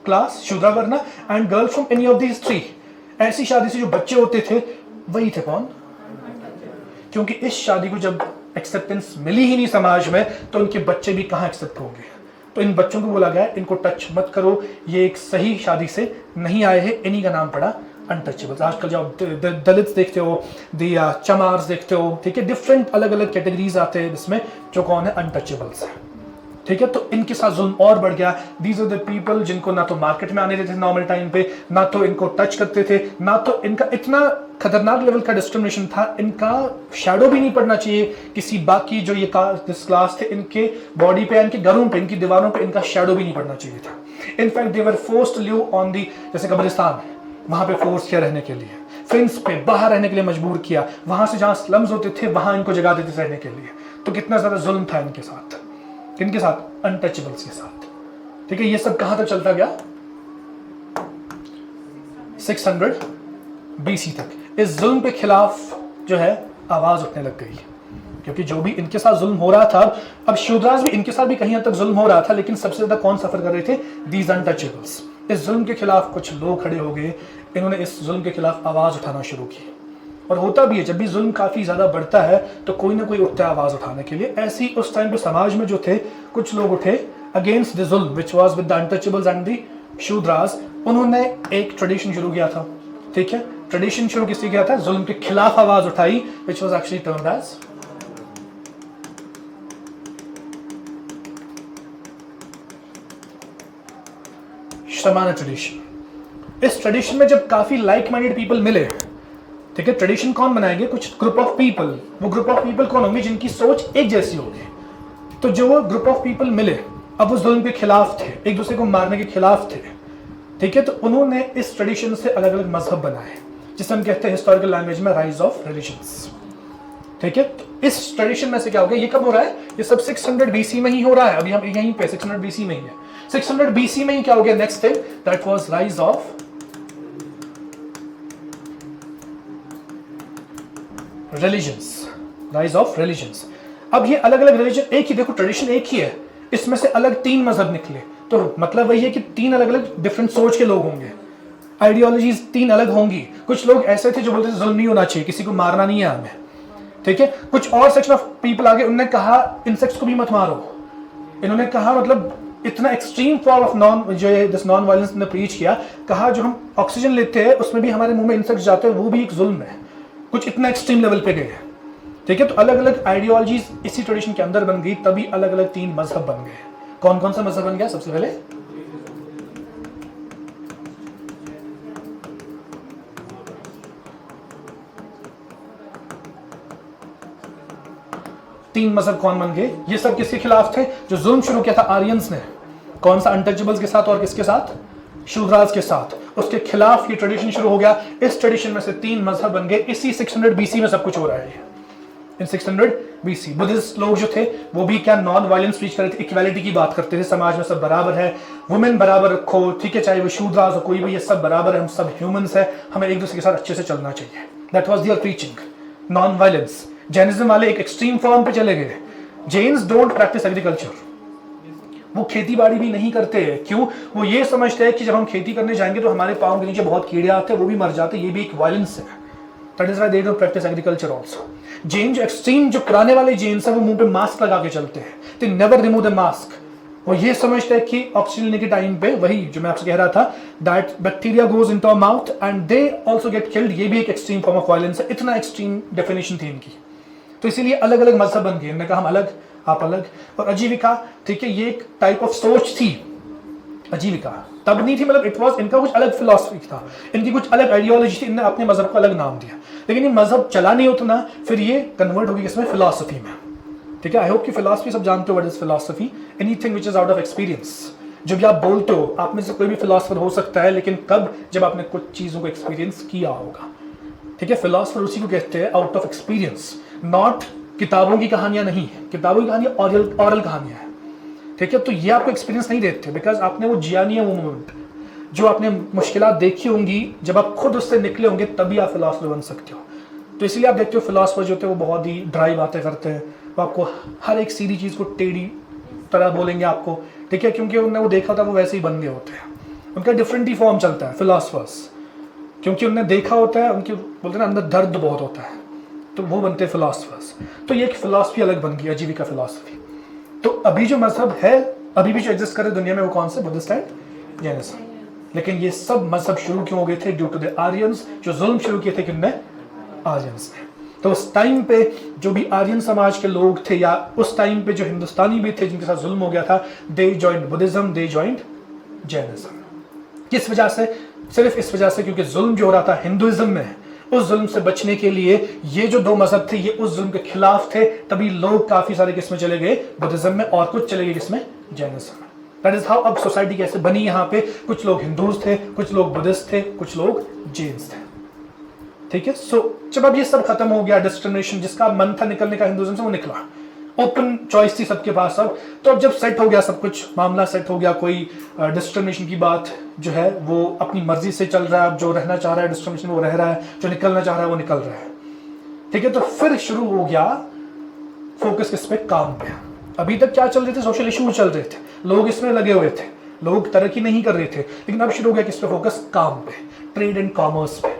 class, Shudra varna, and girl from any of these three, ऐसी शादी से जो बच्चे होते थे वही थे कौन? क्योंकि इस शादी को जब एक्सेप्टेंस मिली ही नहीं समाज में, तो इनके बच्चे भी कहां एक्सेप्ट होंगे? तो इन बच्चों को बोला गया इनको टच मत करो, ये एक सही शादी से नहीं आए हैं, इन्हीं का नाम पड़ा अनटचेबल्स। आजकल जो दलित देखते हो, दिया चमार्स देखते हो, ठीक है, डिफरेंट अलग अलग कैटेगरीज आते हैं इसमें, जो कौन है? अनटचेबल्स है। ठीक है, तो इनके साथ जुल्म और बढ़ गया। दीज आर द पीपल जिनको ना तो मार्केट में आने देते थे नॉर्मल टाइम पे, ना तो इनको टच करते थे, ना तो इनका इतना खतरनाक लेवल का डिस्क्रिमिनेशन था, इनका शैडो भी नहीं पड़ना चाहिए किसी बाकी जो ये दिस क्लास थे, इनके बॉडी पे, इनके घरों पे, इनकी दीवारों पे इनका शैडो भी नहीं पड़ना चाहिए था। In fact they were forced to live on the, जैसे कब्रिस्तान, वहां पे फोर्स किया रहने के लिए, फिंस पे बाहर रहने के लिए मजबूर किया, वहां से जहां स्लम्स होते थे वहां इनको जगह देते थे रहने के लिए। तो कितना ज्यादा जुल्म था इनके साथ, किनके साथ? अनटचेबल्स के साथ। ठीक है, ये सब कहां तक चलता गया? 600 BC तक। इस जुल्म के खिलाफ जो है आवाज उठने लग गई, क्योंकि जो भी इनके साथ जुल्म हो रहा था, अब शूद्रास भी, इनके साथ भी कहीं हद तक जुल्म हो रहा था, लेकिन सबसे ज्यादा कौन सफर कर रहे थे? These untouchables. इस जुल्म के खिलाफ कुछ लोग खड़े हो गए, इन्होंने इस जुल्म के खिलाफ आवाज उठाना शुरू की। और होता भी है, जब भी जुल्म काफी ज्यादा बढ़ता है तो कोई ना कोई उठता है आवाज उठाने के लिए। ऐसे ही उस टाइम पे समाज में जो थे कुछ लोग उठे अगेंस्ट द जुल्म which was with the untouchables and the Shudras, उन्होंने एक ट्रेडिशन शुरू किया था, ठीक है। ट्रेडिशन शुरू किसने किया था? जुल्म के खिलाफ आवाज उठाई, which was actually termed as Shramana tradition. इस ट्रेडिशन में जब काफी लाइक माइंडेड पीपल मिले, ठीक है, ट्रेडिशन कौन बनाएंगे? कुछ ग्रुप ऑफ पीपल। वो ग्रुप ऑफ पीपल कौन होंगे? जिनकी सोच एक जैसी होगी। तो जो वो ग्रुप ऑफ पीपल मिले, अब वो जुल्म के खिलाफ थे, एक दूसरे को मारने के खिलाफ थे, ठीक है। तो उन्होंने इस ट्रेडिशन से अलग अलग मजहब बनाए, जिसे हम कहते हैं हिस्टोरिकल लैंग्वेज में राइज ऑफ रिलीजन्स, ठीक है। तो इस ट्रेडिशन में से क्या हो गया? ये कब हो रहा है? ये सब 600 BC में ही हो रहा है। अभी हम यहीं पे 600 BC में ही है। 600 BC में ही क्या हो गया? Next thing that was rise of religions, rise of religions. अब ये अलग अलग रिलीजन, एक ही देखो ट्रेडिशन एक ही है, इसमें से अलग 3 मजहब निकले, तो मतलब वही है कि 3 अलग अलग डिफरेंट सोच के लोग होंगे, आइडियोलॉजीज 3 अलग होंगी। कुछ लोग ऐसे थे जो बोलते थे जुल्म नहीं होना चाहिए, किसी को मारना नहीं है हमें, ठीक है। कुछ और सेक्शन ऑफ पीपल आगे, उन्होंने कहा इंसेक्ट्स को भी मत मारो। इन्होंने कहा मतलब इतना extreme form of non violence ने प्रीच किया, कहा जो हम ऑक्सीजन लेते हैं उसमें भी हमारे मुंह में इंसेक्ट्स जाते हैं, वो भी एक जुल्म है। कुछ इतना एक्सट्रीम लेवल पे गए, ठीक है। तो अलग अलग आइडियोलॉजीज इसी ट्रेडिशन के अंदर बन गई, तभी अलग अलग 3 मजहब बन गए। कौन कौन सा मजहब बन गया? सबसे पहले तीन मजहब कौन बन गए? ये सब किसके खिलाफ थे? जो जुल्म शुरू किया था आर्यंस ने, कौन सा? अनटचेबल्स के साथ और किसके साथ? शूद्रास के साथ। उसके खिलाफ ये ट्रेडिशन शुरू हो गया। इस ट्रेडिशन में से 3 मजहब बन गए। इसी 600 BC में सब कुछ हो रहा है। इन 600 BC बुद्धिस्ट लोग जो थे वो भी क्या नॉन वायलेंस प्रीच कर रहे थे, इक्वालिटी की बात करते थे, समाज में सब बराबर है, वुमेन बराबर रखो, ठीक है, चाहे वो शूद्रास हो कोई भी, ये सब बराबर है, हम सब ह्यूमंस है, हमें एक दूसरे के साथ अच्छे से चलना चाहिए। That was their preaching, non violence. Jainism वाले एक एक्सट्रीम फॉर्म पे चले गए। जेन्स डोंट प्रैक्टिस एग्रीकल्चर, वो खेती बाड़ी भी नहीं करते हैं। क्यों? वो ये समझते हैं कि जब हम खेती करने जाएंगे तो हमारे पाँव के नीचे बहुत कीड़े आते हैं, वो भी मर जाते हैं, ये भी एक वायलेंस है। That is why they don't practice agriculture also. Jain जो एक्सट्रीम, जो पुराने वाले जैन्स हैं, वो मुंह पे मास्क लगा के चलते हैं, they never remove the mask. वो ये समझते हैं कि ऑक्सीजन लेने के टाइम पे, वही जो मैं आपसे कह रहा था, that bacteria goes into our mouth and they also get killed, ये भी एक एक्सट्रीम फॉर्म ऑफ वायलेंस है। इतना एक्सट्रीम डेफिनेशन थी इनकी। तो इसीलिए अलग अलग मजहब बन गए। इन्होंने कहा हम अलग, आप अलग। और आजीविका, ठीक है, ये एक टाइप ऑफ सोच थी। आजीविका तब नहीं थी, मतलब इट वाज, इनका कुछ अलग फिलॉसफी था, इनकी कुछ अलग आइडियोलॉजी थी, इन्होंने अपने मजहब को अलग नाम दिया। लेकिन ये मजहब चला नहीं उतना, फिर ये कन्वर्ट हो गई इसमें फिलॉसफी में, ठीक है। आई होप कि फिलॉसफी सब जानते हो, what is philosophy? Anything which is out of experience. जब भी आप बोलते हो, आप में से कोई भी फिलॉसफर हो सकता है, लेकिन कब? जब आपने कुछ चीज़ों को एक्सपीरियंस किया होगा, ठीक है। फिलॉसफर उसी को कहते हैं आउट ऑफ एक्सपीरियंस, नॉट किताबों की कहानियां नहीं है। किताबों की कहानियां ऑरल कहानियां हैं, ठीक है। तो ये आपको एक्सपीरियंस नहीं देते, बिकॉज आपने वो जिया नहीं है वो मोमेंट, जो आपने मुश्किलात देखी होंगी, जब आप खुद उससे निकले होंगे तभी आप फिलॉसफर बन सकते हो। तो इसलिए आप देखते हो फिलॉसफर जो होते हैं वो बहुत ही ड्राई बातें करते हैं, वो आपको हर एक सीधी चीज़ को टेढ़ी तरह बोलेंगे आपको, ठीक है, क्योंकि उन्होंने वो देखा होता है, वो वैसे ही बन गए होते हैं। उनका डिफरेंट ही फॉर्म चलता है फिलॉसफर्स, क्योंकि उन्होंने देखा होता है, उनके बोलते हैं ना अंदर दर्द बहुत होता है, तो वो बनते हैं फिलॉसफर्स। तो ये एक फिलॉसफी अलग बन गई, आजीविका फिलॉसफी। तो अभी जो मजहब है, अभी भी जो एग्जिस्ट कर रहे दुनिया में, वो कौन से? Buddhist and Jainism. लेकिन ये सब मजहब शुरू क्यों हो गए थे? ड्यू टू द आर्यंस, जो जुल्म शुरू किए थे किसने? आर्यंस ने। तो उस टाइम पे जो भी आर्यन समाज के लोग थे, या उस टाइम पे जो हिंदुस्तानी भी थे जिनके साथ जुल्म हो गया था, दे जॉइंड बुद्धिज्म, दे जॉइंड जैनिज्म। किस वजह से? सिर्फ इस वजह से क्योंकि जुल्म जो हो रहा था हिंदुइज्म में, उस जुल्म से बचने के लिए ये जो 2 मजहब थे, ये उस जुल्म के खिलाफ थे, तभी लोग काफी सारे किसमें चले गए? बुद्धिज्म में, और कुछ चले गए किसमें? जैनिज्म में। दैट इज हाउ अब सोसाइटी कैसे बनी। यहाँ पे कुछ लोग हिंदूज थे, कुछ लोग बुद्धिस्ट थे, कुछ लोग जैन्स थे, ठीक है। सो जब अब ये सब खत्म हो गया, डिस्क्रिमिनेशन जिसका मन था निकलने का हिंदुइज्म से, वो निकला, ओपन चॉइस थी सबके पास सब। तो अब जब सेट हो गया सब कुछ, मामला सेट हो गया, कोई डिस्क्रिमिनेशन की बात जो है वो अपनी मर्जी से चल रहा है, अब जो रहना चाह रहा है डिस्क्रिमिनेशन वो रह रहा है, जो निकलना चाह रहा है वो निकल रहा है, ठीक है। तो फिर शुरू हो गया फोकस किस पे? काम पे। अभी तक क्या चल रहे थे? सोशल इशू चल रहे थे, लोग इसमें लगे हुए थे, लोग तरक्की नहीं कर रहे थे, लेकिन अब शुरू हो गया किस पे फोकस? काम पे, ट्रेड एंड कॉमर्स पे।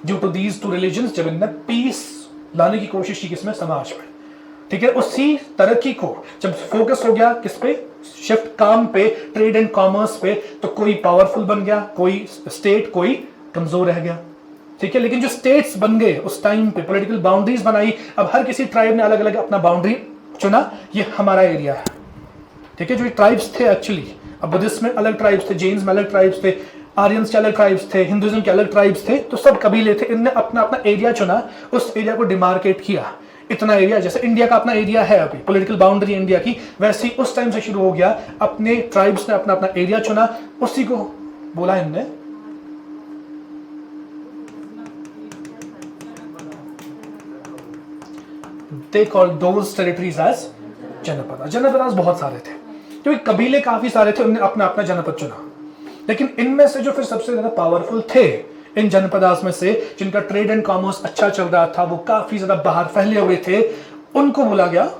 ड्यू टू दीज 2 रिलीजन्स, जब इन्होंने पीस लाने की कोशिश की किसमें? समाज में, ठीक है। उसी तरक्की को जब फोकस हो गया किस पे? शिफ्ट काम पे, ट्रेड एंड कॉमर्स पे, तो कोई पावरफुल बन गया, कोई स्टेट, कोई कमजोर रह गया, ठीक है। लेकिन जो स्टेट्स बन गए उस टाइम पे, पॉलिटिकल बाउंड्रीज बनाई, अब हर किसी ट्राइब ने अलग अलग अपना बाउंड्री चुना, ये हमारा एरिया है, ठीक है। जो ट्राइब्स थे एक्चुअली, अब बुद्धिस्ट में अलग ट्राइब्स थे, जैन्स में अलग ट्राइब्स थे, आर्यंस के अलग ट्राइब्स थे, हिंदुइज्म के अलग ट्राइब्स थे, तो सब कबीले थे, इनने अपना अपना एरिया चुना, उस एरिया को डिमार्केट किया। इतना एरिया, जैसे इंडिया का अपना एरिया है अभी, पॉलिटिकल बाउंड्री इंडिया की, वैसे ही उस टाइम से शुरू हो गया, अपने ट्राइब्स ने अपना अपना एरिया चुना, उसी को बोला इनने they called those territories as जनपद। जनपद बहुत सारे थे, क्योंकि कबीले काफी सारे थे, उन्होंने अपना अपना जनपद चुना। लेकिन इनमें से जो फिर सबसे ज्यादा पावरफुल थे इन जनपदास में से, जिनका ट्रेड एंड कॉमर्स अच्छा चल रहा था, वो काफी ज्यादा बाहर फैले हुए थे, उनको बोला गया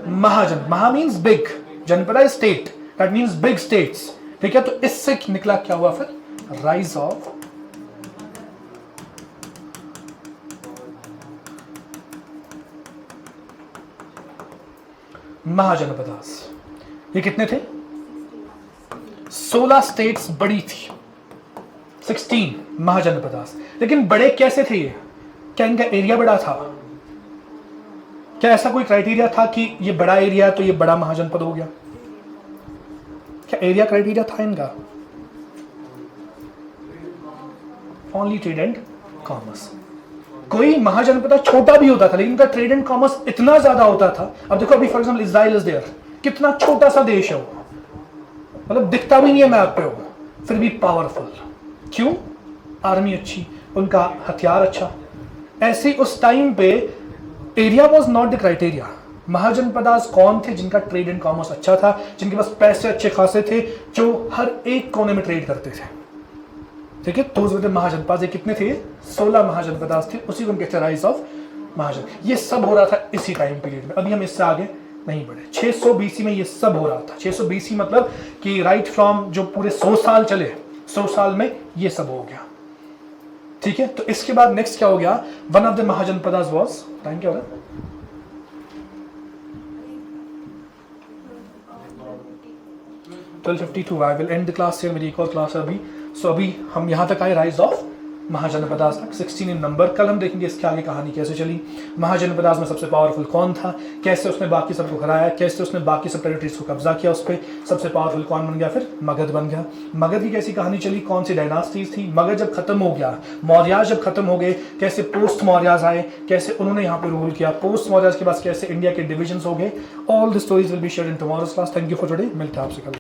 Mahajan. Maha means big, janapada state, that means big states, ठीक है। तो इससे निकला क्या हुआ फिर, राइज ऑफ महाजनपदास। ये कितने थे, 16 स्टेट्स बड़ी थी, 16 महाजनपदास। लेकिन बड़े कैसे थे ये, क्या इनका एरिया बड़ा था, क्या ऐसा कोई क्राइटेरिया था कि ये बड़ा एरिया है तो ये बड़ा महाजनपद हो गया, क्या एरिया क्राइटेरिया था इनका, ओनली ट्रेड एंड कॉमर्स। कोई महाजनपद छोटा भी होता था, लेकिन उनका ट्रेड एंड कॉमर्स इतना ज्यादा होता था। अब देखो, अभी for example Israel is there, कितना छोटा सा देश है वो, मतलब दिखता भी नहीं है मैप पे वो, फिर भी पावरफुल। क्यों, आर्मी अच्छी, उनका हथियार अच्छा। ऐसे उस टाइम पे area was not the criteria. Mahajanapadas कौन थे, जिनका ट्रेड एंड कॉमर्स अच्छा था, जिनके पास पैसे अच्छे खासे थे, जो हर एक कोने में ट्रेड करते थे, ठीक है। तो महाजनपद कितने थे, 16 महाजनपदास थे, उसी को हम कहते हैं राइज ऑफ महाजन। ये सब हो रहा था इसी टाइम पीरियड में, अभी हम इससे आगे नहीं बढ़े। 600 BC में ये सब हो रहा था। 600 BC मतलब कि राइट फ्रॉम जो पूरे 100 साल चले, 100 साल में ये सब हो गया, ठीक है। तो इसके बाद नेक्स्ट क्या हो गया, one of the mahajanapadas was, time क्या हो रहा है, 12:52। I will and the class here, मेरी एक और क्लास है अभी। सो अभी हम यहाँ तक आए, राइज ऑफ महाजनपदास तक, 16 इन नंबर। कल हम देखेंगे इसके आगे कहानी कैसे चली, महाजनपदास में सबसे पावरफुल कौन था, कैसे उसने बाकी सबको हराया, कैसे उसने बाकी सब टेरिटरीज को कब्जा किया, उस पर सबसे पावरफुल कौन बन गया, फिर मगध बन गया। मगध की कैसी कहानी चली, कौन सी डायनास्टीज थी, मगध जब खत्म हो गया, मौर्याज जब खत्म हो गए, कैसे पोस्ट मौर्याज आए, कैसे उन्होंने यहाँ पे रूल किया, पोस्ट मौर्याज के बाद कैसे इंडिया के डिविजन हो गए। All the stories will be shared in tomorrow's class. Thank you for today, मिलते हैं आपसे कल।